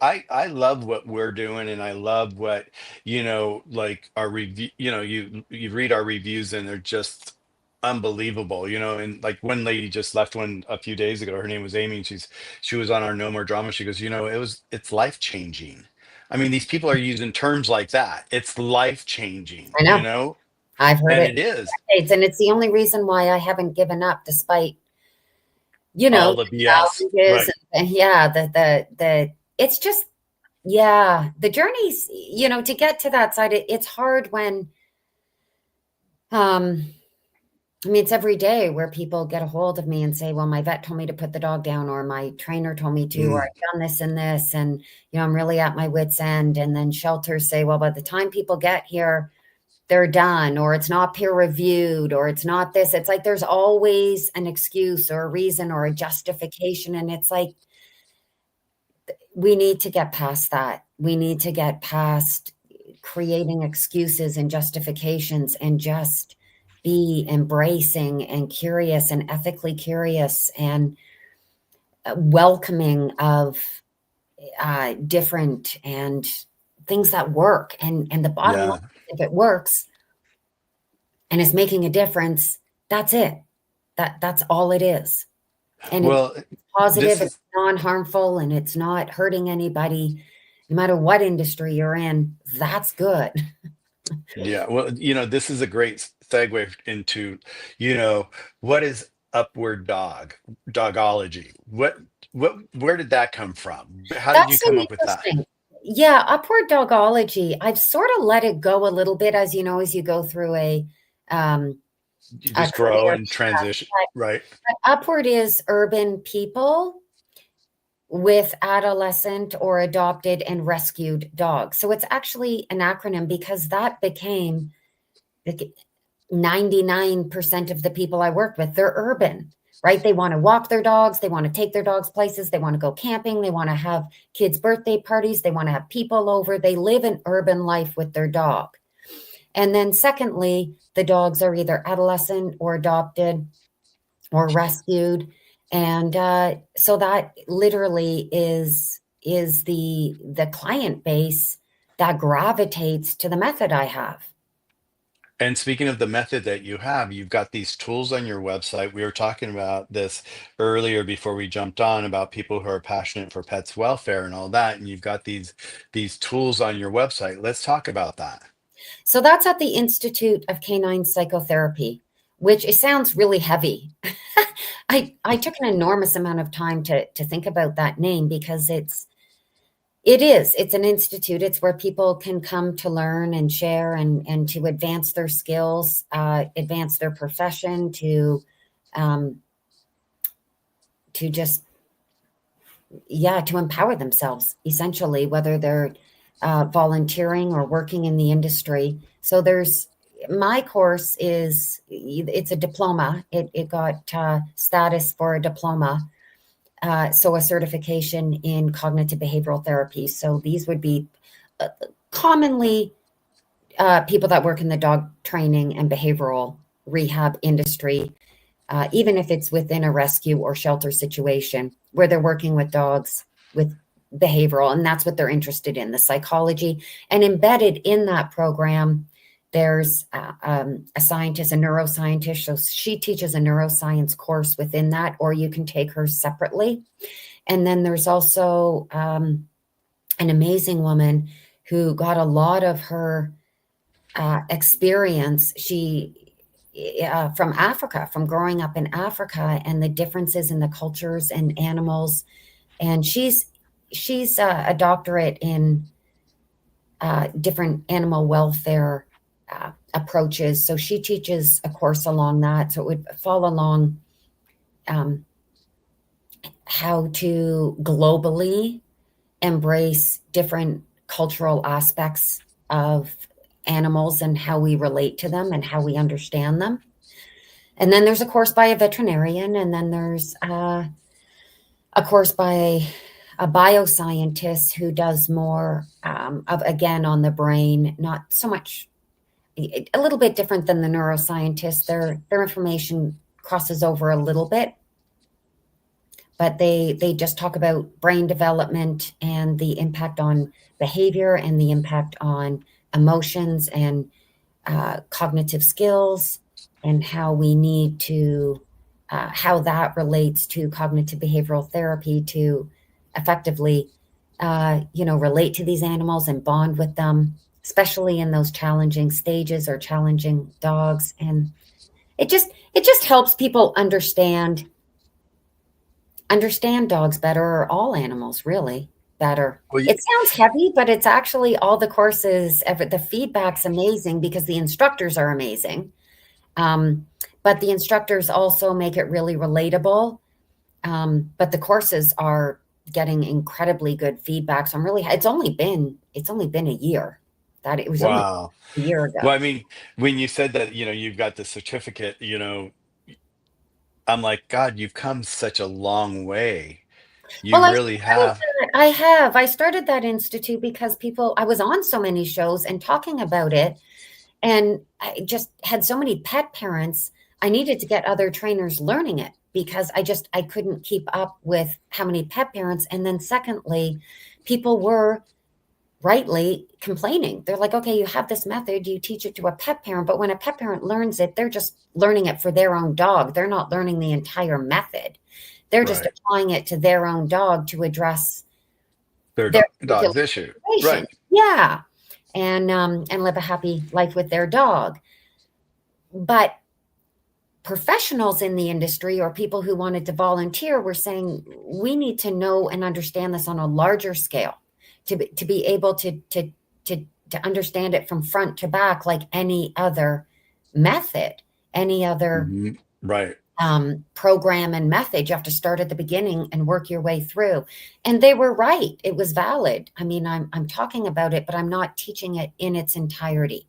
I love what we're doing, and I love what, you know, like our review, you know, you read our reviews and they're just unbelievable, you know. And like one lady just left one a few days ago. Her name was Amy, and she was on our No More Drama. She goes, you know, it's life changing. I mean, these people are using terms like that. It's life changing, I you know. know, I've heard and it it is for decades, and it's the only reason why I haven't given up despite, all the the BS, challenges right? and yeah, the it's just yeah, the journeys, to get to that side, it's hard when, um I mean, it's every day where people get a hold of me and say, "Well, my vet told me to put the dog down," or "My trainer told me to," or Mm, "I've done this and this," and, I'm really at my wit's end, and then shelters say, "Well, by the time people get here, they're done," or "It's not peer reviewed," or "It's not this." It's like there's always an excuse or a reason or a justification, and it's like, we need to get past that. We need to get past creating excuses and justifications and just be embracing and curious and ethically curious and welcoming of different and things that work. And the bottom line, yeah. if it works and it's making a difference, that's it. That's all it is. And it's Well, positive, this it's is non-harmful, and it's not hurting anybody, no matter what industry you're in, that's good. yeah. Well, you know, this is a great segue into, you know, what is upward dogology? Where did that come from? How did you That's so come up with that? interesting. Yeah, upward dogology, I've sort of let it go a little bit as as you go through um, You a just grow career and path. transition, right? But upward is urban people with adolescent or adopted and rescued dogs. So it's actually an acronym because that became like 99% of the people I work with, they're urban, right? They want to walk their dogs, they want to take their dogs places, they want to go camping, they want to have kids' birthday parties, they want to have people over. They live an urban life with their dog. And then secondly, the dogs are either adolescent or adopted or rescued. And so that literally is the client base that gravitates to the method I have. And speaking of the method that you have, you've got these tools on your website. We were talking about this earlier before we jumped on about people who are passionate for pets welfare and all that. And you've got these tools on your website. Let's talk about that. So that's at the Institute of Canine Psychotherapy, which it sounds really heavy. I took an enormous amount of time to think about that name because it's an institute. It's where people can come to learn and share and to advance their skills, advance their profession, um, to just to empower themselves essentially, whether they're volunteering or working in the industry. So there's my course it's a diploma. It got status for a diploma, so a certification in cognitive behavioral therapy. So these would be commonly people that work in the dog training and behavioral rehab industry, even if it's within a rescue or shelter situation where they're working with dogs with behavioral, and that's what they're interested in, the psychology. And embedded in that program, there's a scientist, a neuroscientist. So she teaches a neuroscience course within that, or you can take her separately. And then there's also an amazing woman who got a lot of her experience. She from Africa, from growing up in Africa, and the differences in the cultures and animals. And she's a doctorate in different animal welfare approaches. So she teaches a course along that. So it would fall along um, how to globally embrace different cultural aspects of animals and how we relate to them and how we understand them. And then there's a course by a veterinarian, and then there's a course by a bioscientist who does more of, again, on the brain, not so much, a little bit different than the neuroscientists. Their information crosses over a little bit, but they just talk about brain development and the impact on behavior and the impact on emotions and cognitive skills, and how we need to how that relates to cognitive behavioral therapy to effectively relate to these animals and bond with them, especially in those challenging stages or challenging dogs. And it just helps people understand dogs better, or all animals really better. Well, It sounds heavy, but it's actually all the courses, the feedback's amazing because the instructors are amazing. But the instructors also make it really relatable. But the courses are getting incredibly good feedback. So I'm really, it's only been a year. That it was only wow. a year Well, ago. I mean, when you said that, you've got the certificate, I'm like, God, you've come such a long way. Well, You really have. I started that institute because I was on so many shows and talking about it. And I just had so many pet parents. I needed to get other trainers learning it because I couldn't keep up with how many pet parents. And then secondly, people were rightly complaining. They're like, okay, you have this method, you teach it to a pet parent, but when a pet parent learns it, they're just learning it for their own dog. They're not learning the entire method. They're just Right. applying it to their own dog to address Their their particular dog's issue. situation. Right. Yeah. And live a happy life with their dog. But professionals in the industry or people who wanted to volunteer were saying we need to know and understand this on a larger scale to be able to understand it from front to back, like any other method, any other Mhm. Right. program and method. You have to start at the beginning and work your way through. And they were right. It was valid. I mean, I'm talking about it, but I'm not teaching it in its entirety.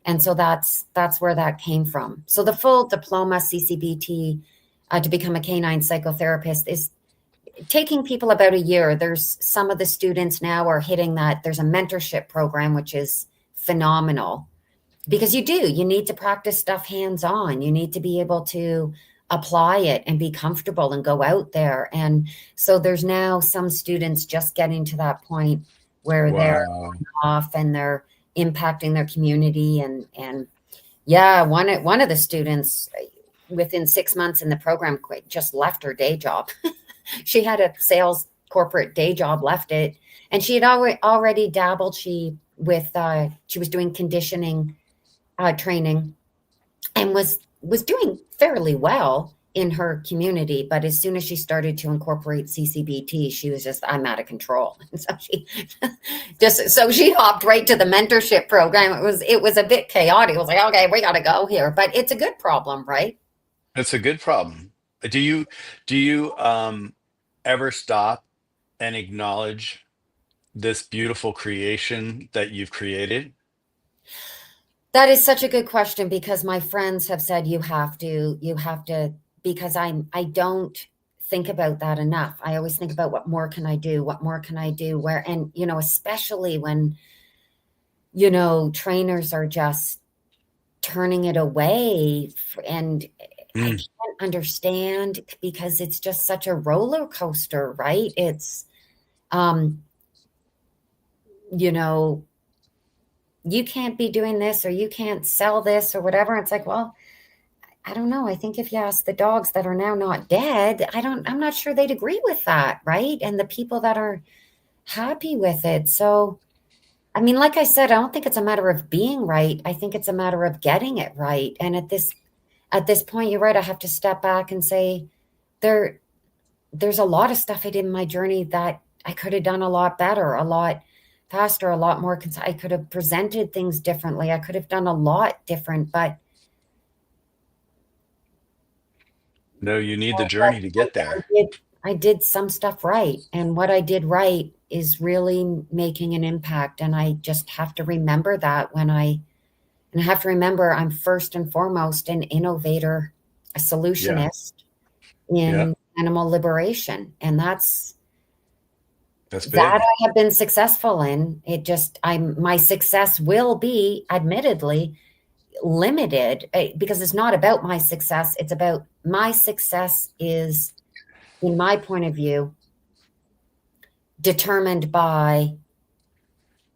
And so that's where that came from. So the full diploma CCBT to become a canine psychotherapist is taking people about a year. There's some of the students now are hitting that. There's a mentorship program, which is phenomenal because you need to practice stuff hands on. You need to be able to apply it and be comfortable and go out there. And so there's now some students just getting to that point where they're Wow. off and they're impacting their community. And yeah, one of the students within 6 months in the program quit, just left her day job. She had a sales corporate day job, left it, and she had already dabbled. She was doing conditioning training and was doing fairly well in her community. But as soon as she started to incorporate CCBT, she was just, I'm out of control. And so she hopped right to the mentorship program. It was a bit chaotic. It was like, okay, we got to go here, but it's a good problem, right? That's a good problem. Do you ever stop and acknowledge this beautiful creation that you've created? That is such a good question because my friends have said you have to, because I don't think about that enough. I always think about what more can I do? What more can I do? Where, and especially when, trainers are just turning it away, and I Mm, can't understand because it's just such a roller coaster, right? It's um, you know, you can't be doing this or you can't sell this or whatever. It's like, well, I don't know. I think if you ask the dogs that are now not dead, I'm not sure they'd agree with that, right? And the people that happy with it. So, I mean, like I said, I don't think it's a matter of being right. I think it's a matter of getting it right. And at this point, you're right. I have to step back and say there there's a lot of stuff I did in my journey that I could have done a lot better, a lot faster, a lot more. I could have presented things differently. I could have done a lot different, but No, you need the but journey to get there. I did some stuff right. And what I did right is really making an impact. And I just have to remember that and I have to remember I'm first and foremost an innovator, a Yeah. solutionist Yeah. in animal liberation. And That's that big. I have been successful in. My success will be admittedly limited because it's not about my success. It's about my success is, in my point of view, determined by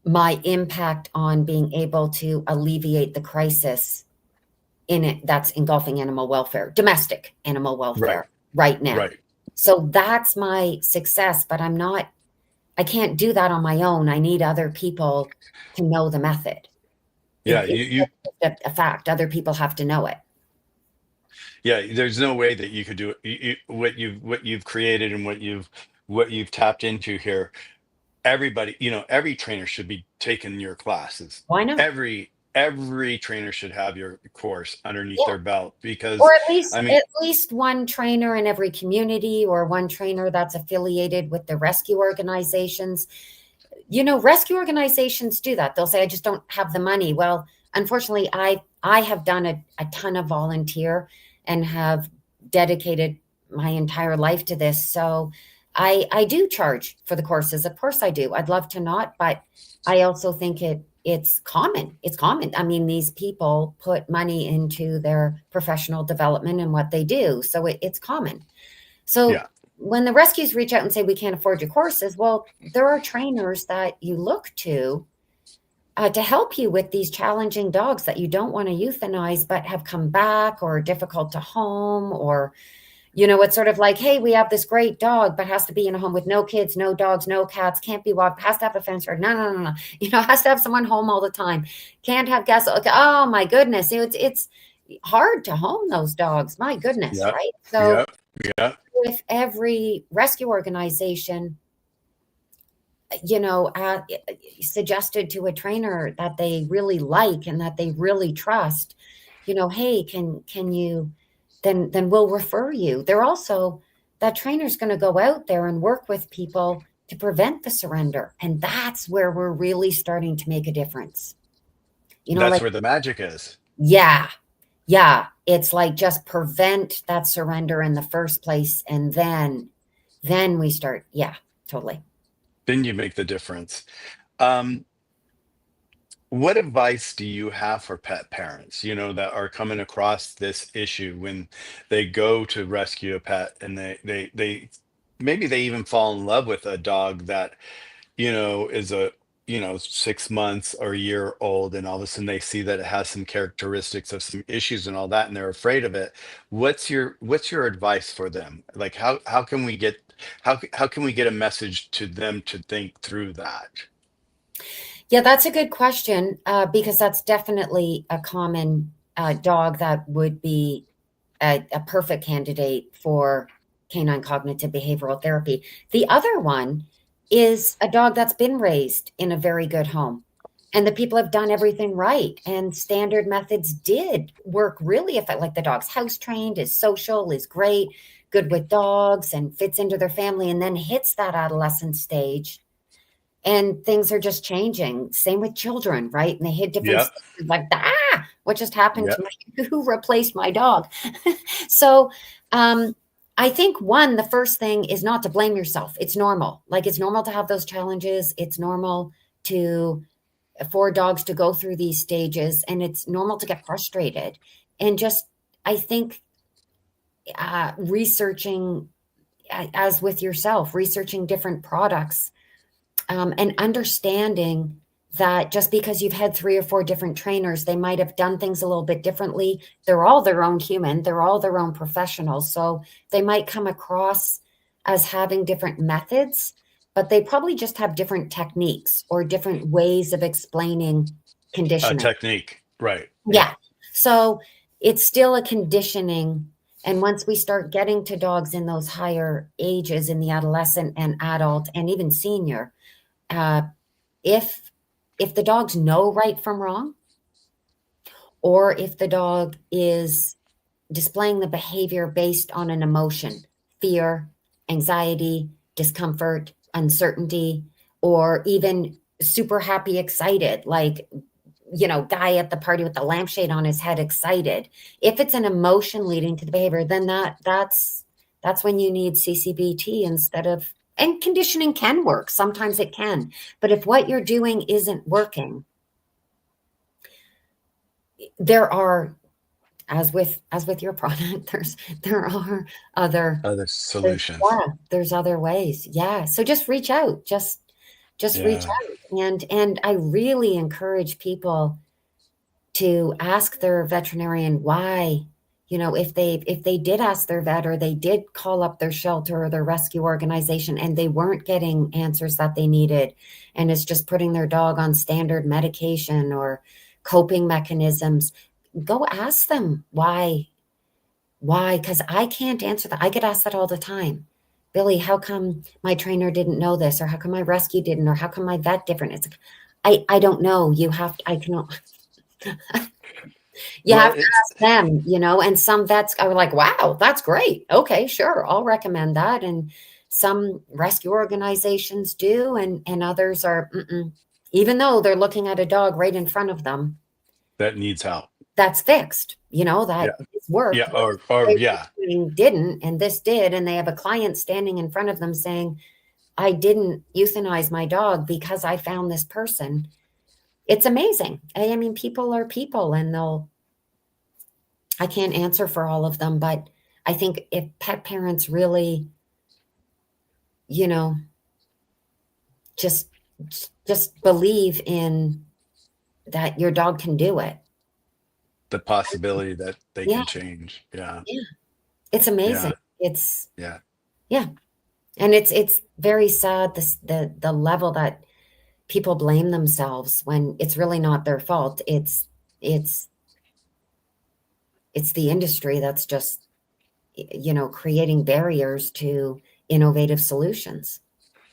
my impact on being able to alleviate the crisis in it that's engulfing animal welfare, domestic animal Right. welfare right now. Right. So that's my success, but I can't do that on my own. I need other people to know the method. Yeah. It's just a fact. Other people have to know it. Yeah, there's no way that you could do it. What you've created and what you've tapped into here. Everybody, every trainer should be taking your classes. Why not? Every trainer should have your course underneath Yeah. their belt Or because I mean, at least one trainer in every community or one trainer that's affiliated with the rescue organizations. Rescue organizations do that. They'll say, I just don't have the money. Well, unfortunately, I have done a ton of volunteer and have dedicated my entire life to this. So I do charge for the courses. Of course I do. I'd love to not, but I also think it's common. It's common. I mean, these people put money into their professional development and what they do. So it's common. So yeah, when the rescues reach out and say, we can't afford your courses, well, there are trainers that you look to help you with these challenging dogs that you don't want to euthanize, but have come back or are difficult to home. Or, it's sort of like, hey, we have this great dog, but has to be in a home with no kids, no dogs, no cats, can't be walked, has to have a fence. Or no, no, no, no. Has to have someone home all the time. Can't have guests. Okay, oh my goodness. It's hard to home those dogs. My goodness, yeah, right? So yeah, yeah. with every rescue organization, you know, uh, suggested to a trainer that they really like and that they really trust, hey, can you, then we'll refer you. They're also, that trainer's going to go out there and work with people to prevent the surrender. And that's where we're really starting to make a difference. That's Like, where the magic is. yeah, yeah, it's like just prevent that surrender in the first place. And then we start. Yeah, totally. Then you make the difference. Um, what advice do you have for pet parents, that are coming across this issue when they go to rescue a pet and they maybe they even fall in love with a dog that, is a, 6 months or a year old, and all of a sudden they see that it has some characteristics of some issues and all that, and they're afraid of it. What's your advice for them? Like how can we get how can we get a message to them to think through that? Yeah, that's a good question, because that's definitely a common dog that would be a perfect candidate for canine cognitive behavioral therapy. The other one is a dog that's been raised in a very good home, and the people have done everything right, and standard methods did work really effective. Like the dog's house trained, is social, is great, good with dogs, and fits into their family, and then hits that adolescent stage and things are just changing. Same with children, right? And they hit different Yeah, stages, like, what just happened yeah, to my, who replaced my dog? So, I think the first thing is not to blame yourself. It's normal. Like, it's normal to have those challenges. It's normal to, for dogs to go through these stages, and it's normal to get frustrated. And just, I think, researching, as with yourself, researching different products, and understanding that just because you've had 3 or 4 different trainers, they might have done things a little bit differently. They're all their own human, they're all their own professionals. So they might come across as having different methods, but they probably just have different techniques or different ways of explaining conditioning. Technique. Right. Yeah. Yeah. So it's still a conditioning. And once we start getting to dogs in those higher ages, in the adolescent and adult and even senior, uh, if if the dogs know right from wrong, or if the dog is displaying the behavior based on an emotion, fear, anxiety, discomfort, uncertainty, or even super happy, excited, like, guy at the party with the lampshade on his head, excited. If it's an emotion leading to the behavior, then that's when you need CCBT instead of, and conditioning can work. Sometimes it can. But if what you're doing isn't working, there are, as with your product, there are other Other there's, solutions. yeah, there's other ways. Yeah. So just reach out. Just reach Yeah. out. And I really encourage people to ask their veterinarian why, if they did ask their vet, or they did call up their shelter or their rescue organization and they weren't getting answers that they needed, and it's just putting their dog on standard medication or coping mechanisms, go ask them why, because I can't answer that. I get asked that all the time. Billy, how come my trainer didn't know this, or how come my rescue didn't, or how come my vet different? It's like, I don't know. I can You have Well, to it's ask them, and some vets are like, wow, that's great. Okay, sure, I'll recommend that. And some rescue organizations do, and others are, mm-mm. Even though they're looking at a dog right in front of them, that needs help. that's fixed, that Yeah. it's worked, Yeah. but Or this yeah. didn't, and this did, and they have a client standing in front of them saying, I didn't euthanize my dog because I found this person. It's amazing. I mean, people are people, and I can't answer for all of them, but I think if pet parents really, you know, just just believe in that your dog can do it. The possibility that they Yeah, can change. Yeah. yeah. It's amazing. Yeah. It's Yeah. Yeah. And it's very sad, the level that people blame themselves when it's really not their fault. It's it's the industry that's just, creating barriers to innovative solutions,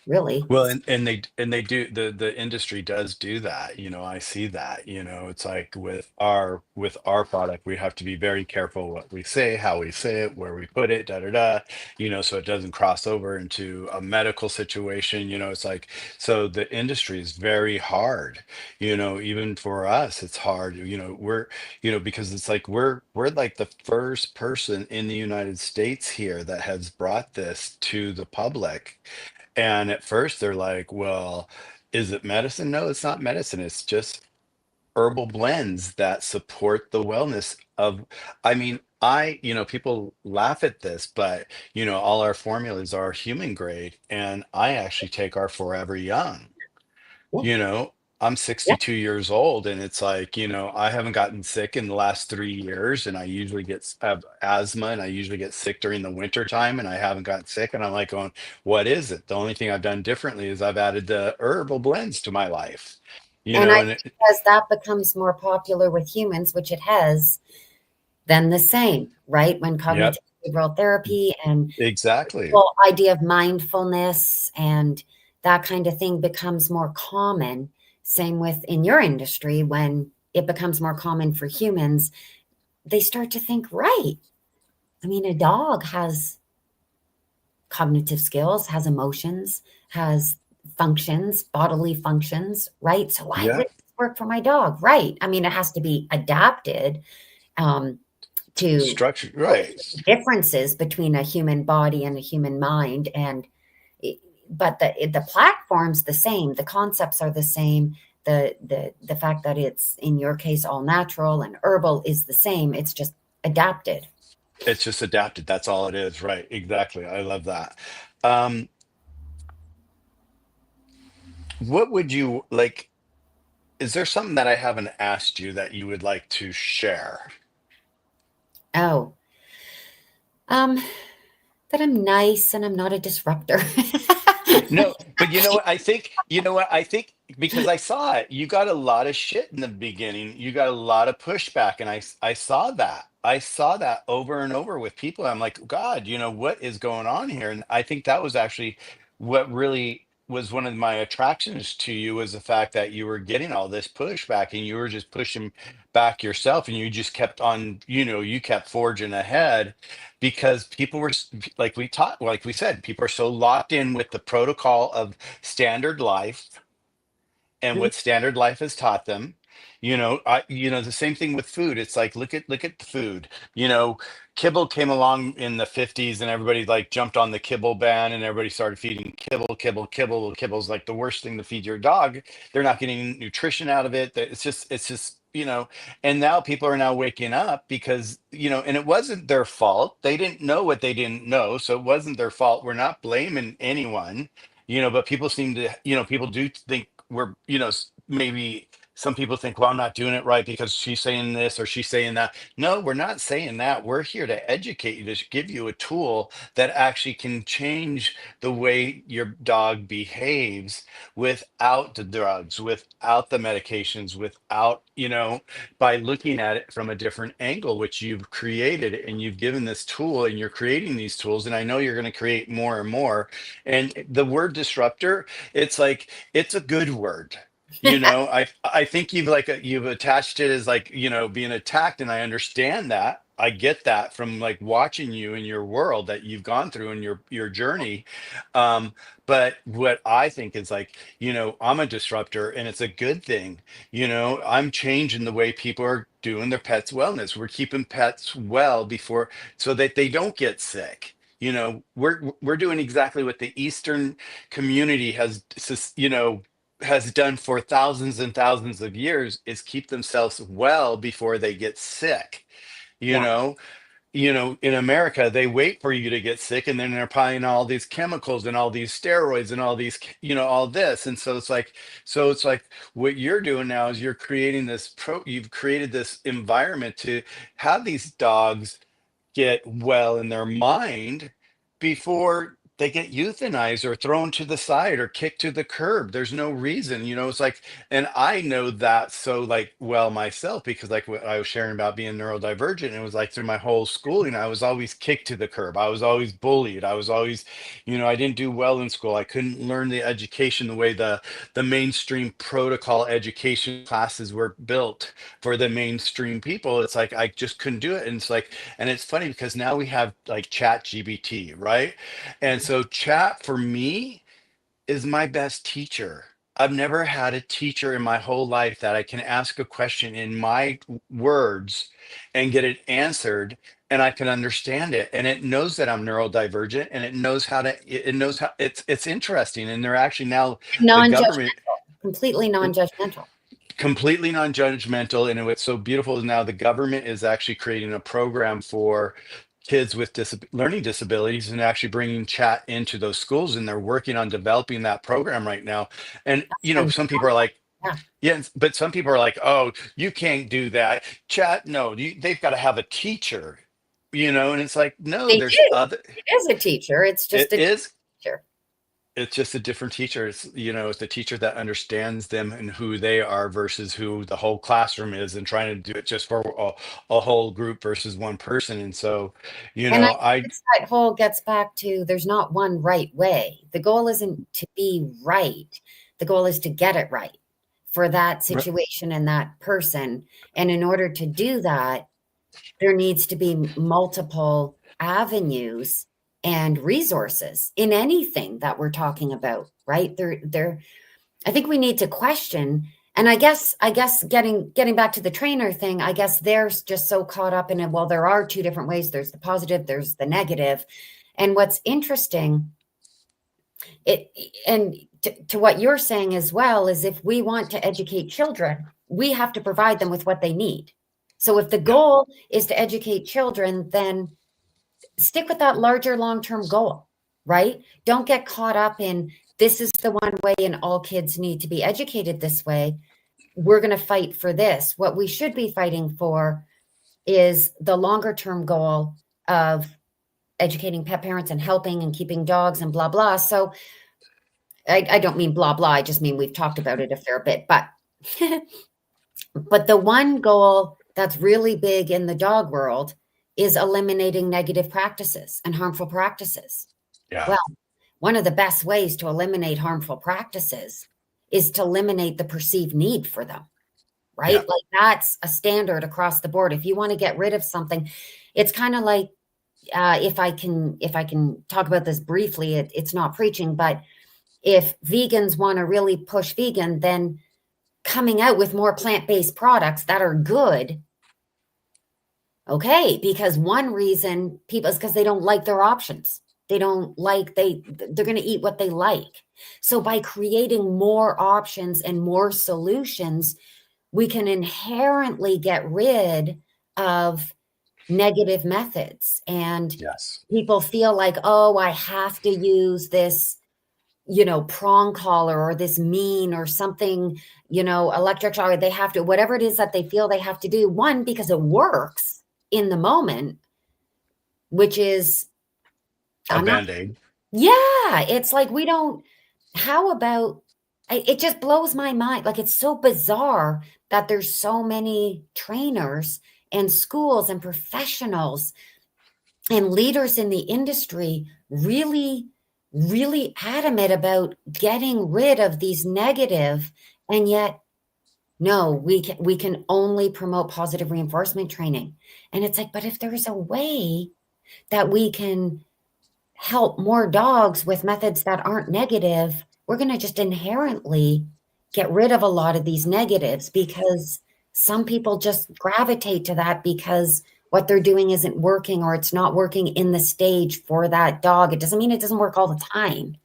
really. Well, and they do, the industry does do that. I see that. It's like with our product, we have to be very careful what we say, how we say it, where we put it, da da da, so it doesn't cross over into a medical situation. It's like, so the industry is very hard. Even for us, it's hard. Because it's like we're like the first person in the United States here that has brought this to the public. And at first they're like, well, is it medicine? No, it's not medicine. It's just herbal blends that support the wellness of, I mean, people laugh at this, but all our formulas are human grade, and I actually take our Forever Young. Yeah. you know I'm Yeah. 62 years old, and it's like, I haven't gotten sick in the last 3 years, and I usually have asthma, and I usually get sick during the winter time, and I haven't gotten sick, and I'm like going, what is it? The only thing I've done differently is I've added the herbal blends to my life. And I And think as that becomes more popular with humans, which it has, then the same, right? When yep, cognitive behavioral therapy and the exactly. whole idea of mindfulness and that kind of thing becomes more common, same with in your industry, when it becomes more common for humans, they start to think, right. I mean, a dog has cognitive skills, has emotions, has functions, bodily functions, right? So why would Yeah, this work for my dog? Right. I mean, it has to be adapted um, to structure, right. differences between a human body and a human mind, and but the platform's the same, the concepts are the same, the fact that it's in your case all natural and herbal is the same, it's just adapted. It's just adapted, that's all it is, right? Exactly, I love that. um what would you like, is there something that I haven't asked you that you would like to share? Oh, um that I'm nice and I'm not a disruptor. No, but you know what? I think because I saw it, you got a lot of shit in the beginning. You got a lot of pushback, and I saw that. I saw that over and over with people. I'm like, God, what is going on here? And I think that was actually what really was one of my attractions to you, was the fact that you were getting all this pushback and you were just pushing back yourself, and you just kept on, you kept forging ahead because people were like we said, people are so locked in with the protocol of standard life and what standard life has taught them. The same thing with food. It's like, look at the food. you know Kibble came along in the 50s, and everybody like jumped on the kibble ban, and everybody started feeding kibble, kibble, kibble. Well, kibble's like the worst thing to feed your dog. They're not getting nutrition out of it. It's just and now people are now waking up, because and it wasn't their fault. They didn't know what they didn't know, so it wasn't their fault. We're not blaming anyone. But people seem to, people do think we're, maybe some people think, well, I'm not doing it right because she's saying this or she's saying that. No, we're not saying that. We're here to educate you, to give you a tool that actually can change the way your dog behaves without the drugs, without the medications, without, by looking at it from a different angle, which you've created, and you've given this tool, and you're creating these tools. And I know you're going to create more and more. And the word disruptor, it's like, it's a good word. I think you've attached it as like, being attacked, and I understand that. I get that from like watching you in your world that you've gone through in your journey. But what I think is like, I'm a disruptor, and it's a good thing. I'm changing the way people are doing their pets' wellness. We're keeping pets well before, so that they don't get sick. We're doing exactly what the Eastern community has done for thousands and thousands of years, is keep themselves well before they get sick. you Yeah. know in America, they wait for you to get sick, and then they're applying all these chemicals and all these steroids and all these, all this. And so it's like what you're doing now is you've created this environment to have these dogs get well in their mind before they get euthanized or thrown to the side or kicked to the curb. There's no reason, it's like, and I know that so like well myself, because like what I was sharing about being neurodivergent, it was like through my whole schooling, I was always kicked to the curb. I was always bullied. I was always, I didn't do well in school. I couldn't learn the education the way the mainstream protocol education classes were built for the mainstream people. It's like I just couldn't do it. And it's like, and it's funny because now we have like Chat GBT, right? And so chat for me is my best teacher. I've never had a teacher in my whole life that I can ask a question in my words and get it answered, and I can understand it. And it knows that I'm neurodivergent, and it knows how it's interesting. And they're actually now, the government, Non-judgmental, completely non-judgmental. completely non-judgmental. And what's so beautiful is now the government is actually creating a program for kids with learning disabilities, and actually bringing chat into those schools, and they're working on developing that program right now. And And some people are like, yeah, yeah, but some people are like, oh, you can't do that chat. No, they've got to have a teacher. And it's like, no, they there's do. other. It is a teacher. It's It just a is. teacher. It's just a different teacher. It's the teacher that understands them and who they are versus who the whole classroom is, and trying to do it just for a whole group versus one person. And so, And I think I it's that whole gets back to there's not one right way. The goal isn't to be right. The goal is to get it right for that situation and that person. And in order to do that, there needs to be multiple avenues and resources in anything that we're talking about, right? I think we need to question. And I guess getting back to the trainer thing, I guess they're just so caught up in it. Well, there are two different ways. There's the positive, there's the negative. And what's interesting, it and to what you're saying as well, is if we want to educate children, we have to provide them with what they need. So if the yeah, goal is to educate children, then stick with that larger long-term goal, right? Don't get caught up in this is the one way and all kids need to be educated this way. We're going to fight for this. What we should be fighting for is the longer term goal of educating pet parents and helping and keeping dogs and blah, blah. So I don't mean blah, blah. I just mean we've talked about it a fair bit. But the one goal that's really big in the dog world is eliminating negative practices and harmful practices. Yeah. Well, one of the best ways to eliminate harmful practices is to eliminate the perceived need for them, right? Yeah. Like that's a standard across the board. If you want to get rid of something, it's kind of like if I can talk about this briefly, it's not preaching, but if vegans want to really push vegan, then coming out with more plant-based products that are good. Okay, because one reason people is because they don't like their options. They don't like they're going to eat what they like. So by creating more options and more solutions, we can inherently get rid of negative methods. And Yes. people feel like, oh, I have to use this, prong collar or this mean or something, electric shock. They have to, whatever it is that they feel they have to do. One, because it works in the moment, which is, A I'm not, Band-Aid. yeah, it's like we don't, how about, it just blows my mind. Like it's so bizarre that there's so many trainers and schools and professionals and leaders in the industry really, really adamant about getting rid of these negative, and yet no, we can only promote positive reinforcement training. And it's like, but if there's a way that we can help more dogs with methods that aren't negative, we're going to just inherently get rid of a lot of these negatives, because some people just gravitate to that because what they're doing isn't working, or it's not working in the stage for that dog. It doesn't mean it doesn't work all the time,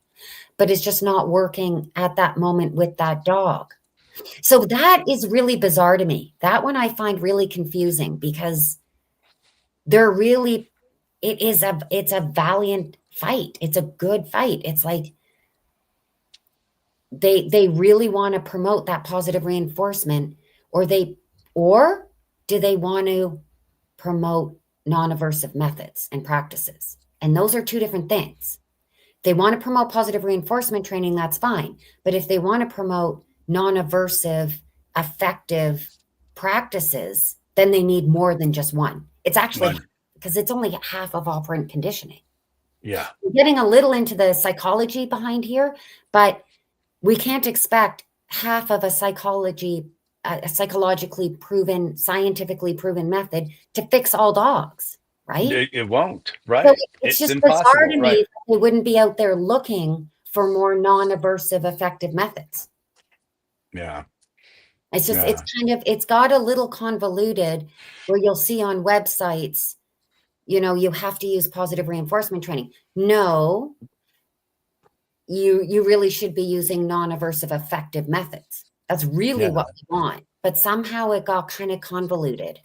but it's just not working at that moment with that dog. So that is really bizarre to me. That one I find really confusing, because they're really, it's a valiant fight. It's a good fight. It's like they really want to promote that positive reinforcement, or or do they want to promote non-aversive methods and practices? And those are two different things. They want to promote positive reinforcement training, that's fine. But if they want to promote non-aversive, effective practices, then they need more than just one. It's actually, One. because it's only half of operant conditioning. Yeah. We're getting a little into the psychology behind here, but we can't expect half of a psychologically proven, scientifically proven method to fix all dogs, right? It won't. So Right. it's It's just bizarre impossible. to me Right. that they wouldn't be out there looking for more non-aversive effective methods. Yeah. It's Yeah. kind of, it's got a little convoluted, where you'll see on websites, you have to use positive reinforcement training. No, you really should be using non-aversive effective methods. That's really Yeah. what we want. But somehow it got kind of convoluted.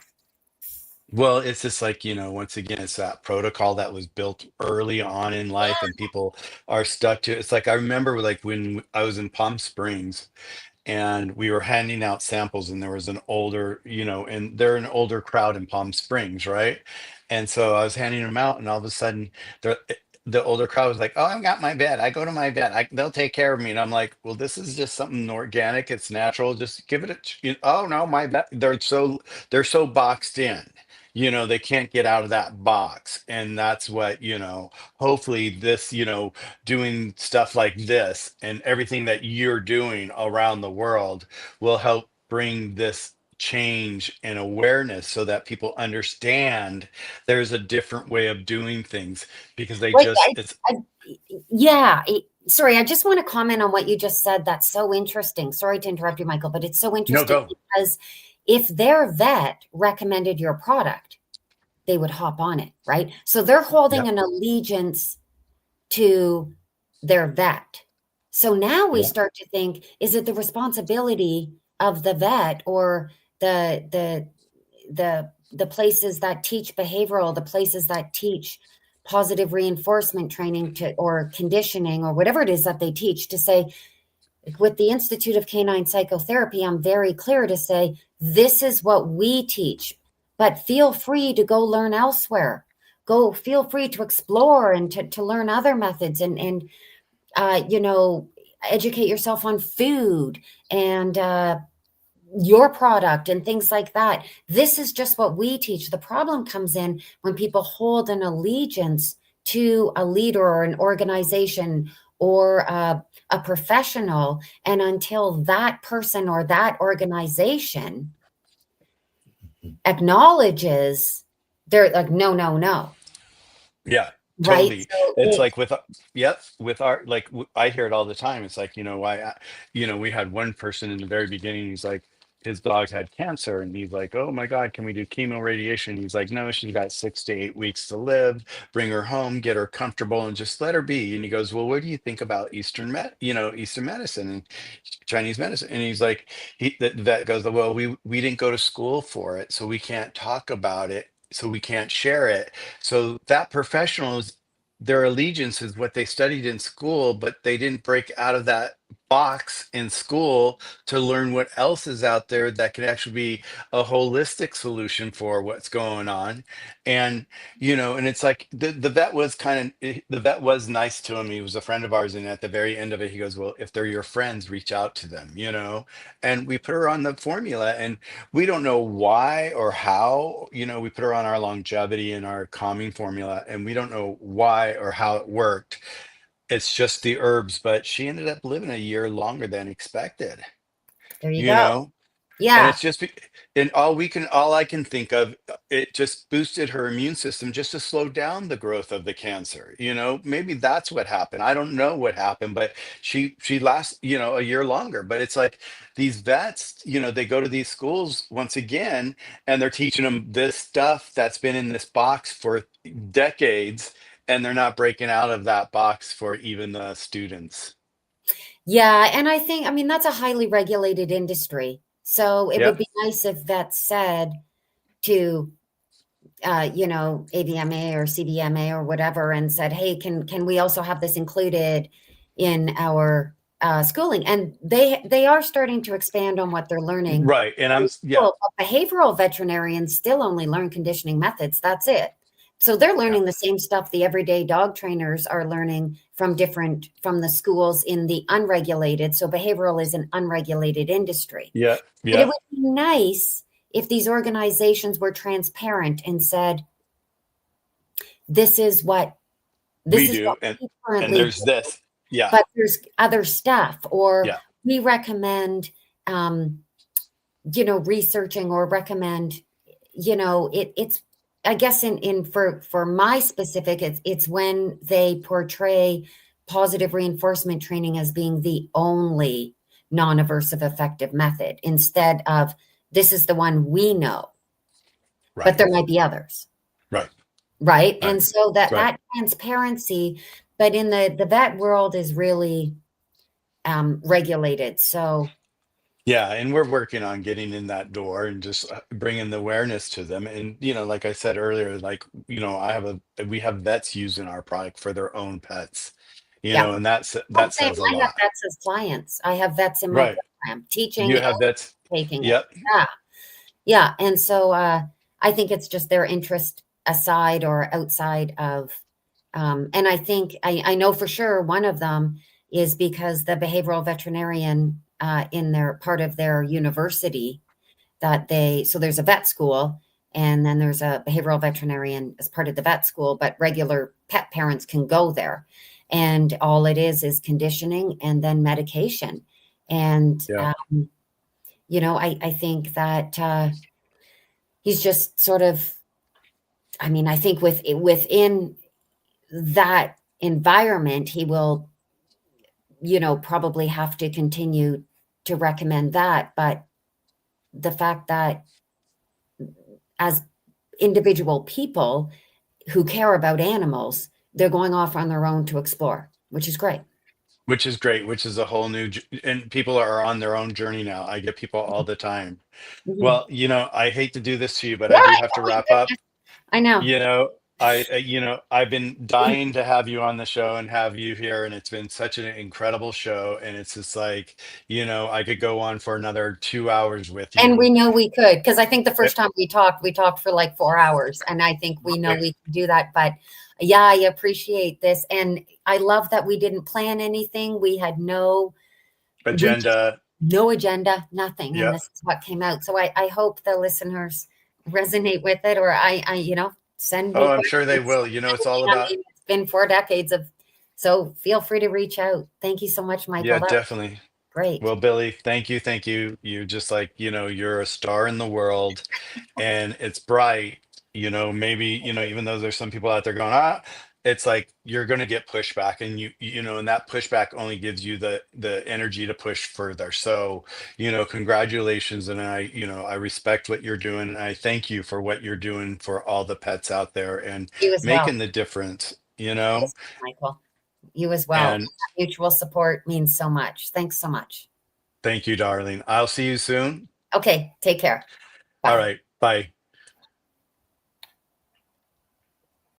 Well, it's just like, once again, it's that protocol that was built early on in life and people are stuck to it. It's like I remember like when I was in Palm Springs and we were handing out samples and there was an older, and they're an older crowd in Palm Springs, right? And so I was handing them out and all of a sudden the older crowd was like, "Oh, I've got my bed. I go to my bed. They'll take care of me." And I'm like, "Well, this is just something organic. It's natural. Just give it a, oh no, my bed. They're so boxed in. They can't get out of that box. And that's what, hopefully this, doing stuff like this and everything that you're doing around the world will help bring this change and awareness so that people understand there's a different way of doing things because they Wait, just it's I, yeah. Sorry, I just want to comment on what you just said. That's so interesting. Sorry to interrupt you, Michael, but it's so no interesting go. because if their vet recommended your product, they would hop on it, right? So they're holding Yep. an allegiance to their vet. So now we Yeah. start to think, is it the responsibility of the vet, or the places that teach behavioral, the places that teach positive reinforcement training or conditioning or whatever it is that they teach, to say, with the Institute of Canine Psychotherapy, I'm very clear to say, this is what we teach, but feel free to go learn elsewhere. Feel free to explore and to learn other methods. And educate yourself on food and your product and things like that. This is just what we teach. The problem comes in when people hold an allegiance to a leader or an organization or a professional. And until that person or that organization acknowledges, they're like, no, no, no. Yeah, Right. totally. So It's it, like with, yep, with our, like, I hear it all the time. It's like, why, we had one person in the very beginning, he's like, his dog had cancer, and he's like, oh my God, can we do chemo radiation? He's like, no, she's got 6 to 8 weeks to live. Bring her home, get her comfortable, and just let her be. And he goes, well, what do you think about Eastern medicine and Chinese medicine? And he's like, the vet goes, well, we didn't go to school for it, so we can't talk about it, so we can't share it. So that professionals, their allegiance is what they studied in school, but they didn't break out of that box in school to learn what else is out there that can actually be a holistic solution for what's going on. And and it's like the vet was the vet was nice to him. He was a friend of ours, and at the very end of it, he goes, well, if they're your friends, reach out to them. And we put her on the formula, and we don't know why or how. We put her on our longevity and our calming formula, and we don't know why or how it worked. It's just the herbs, but she ended up living a year longer than expected, there you you go. know? And Yeah. it's just, and all I can think of, it just boosted her immune system just to slow down the growth of the cancer. Maybe that's what happened. I don't know what happened, but she lasts, a year longer. But it's like these vets, they go to these schools once again, and they're teaching them this stuff that's been in this box for decades, and they're not breaking out of that box for even the students. Yeah, and I think, I mean, that's a highly regulated industry. So it would Yep. be nice if that said to, AVMA or CDMA or whatever, and said, hey, can we also have this included in our schooling? And they are starting to expand on what they're learning Right. And in yeah, school. But behavioral veterinarians still only learn conditioning methods. That's it. So they're yeah, learning the same stuff the everyday dog trainers are learning from the schools in the unregulated. So behavioral is an unregulated industry. yeah, But it yeah. would be nice if these organizations were transparent and said, this is what We this is what do. And we and currently there's do, this. Yeah. but there's other stuff, or Yeah. we recommend researching or recommend, it's, I guess, in for my specific, it's when they portray positive reinforcement training as being the only non-aversive effective method, instead of this is the one we know, but Right. there might be others. Right. Right. Right. And so that Right. that transparency, but in the vet world is really regulated. So Yeah, and we're working on getting in that door and just bringing the awareness to them. And like I said earlier, like we have vets using our product for their own pets. yeah. And Oh, that same. says a I have lot. vets as clients. I have vets in my Right. program teaching You and have vets. taking it. Yep. Yeah. Yeah. And so I think it's just their interest aside or outside of and I think I know for sure one of them is because the behavioral veterinarian in their part of their university so there's a vet school, and then there's a behavioral veterinarian as part of the vet school, but regular pet parents can go there. And all it is conditioning and then medication. And, Yeah. I think that he's just sort of, I mean, I think within that environment, he will, probably have to continue to recommend that. But the fact that as individual people who care about animals, they're going off on their own to explore, which is great. Which is great, which is a whole new, and people are on their own journey now. I get people all the time. Mhm. Well, I hate to do this to you, but Yeah, I do I have to know, my wrap up. goodness. I know. You know, I've been dying to have you on the show and have you here, and it's been such an incredible show. And it's just like, I could go on for another 2 hours with And you. we know we could, because I think the Eh, first time we talked for like 4 hours. And I think we know Right. we can do that. But Yeah, I appreciate this. And I love that we didn't plan anything. We had we just, Agenda. no agenda, nothing. And Yeah. this is what came out. So I hope the listeners resonate with it, or send me Oh, I'm sure they questions. will. You know, it's all I about, mean, it's been 4 decades so feel free to reach out. Thank you so much, yeah, Michael. That was definitely. great. Well, Billy, thank you. Thank you. You just like, you're a star in the world and it's bright. Maybe, even though there's some people out there going, it's like you're going to get pushback and and that pushback only gives you the energy to push further. So, congratulations. And I respect what you're doing. And I thank you for what you're doing for all the pets out there and You as well. making the difference, Yes, Michael. You as well. and Mutual support means so much. Thanks so much. thank you, darling. I'll see you soon. Okay, take care. All Bye. right. Bye.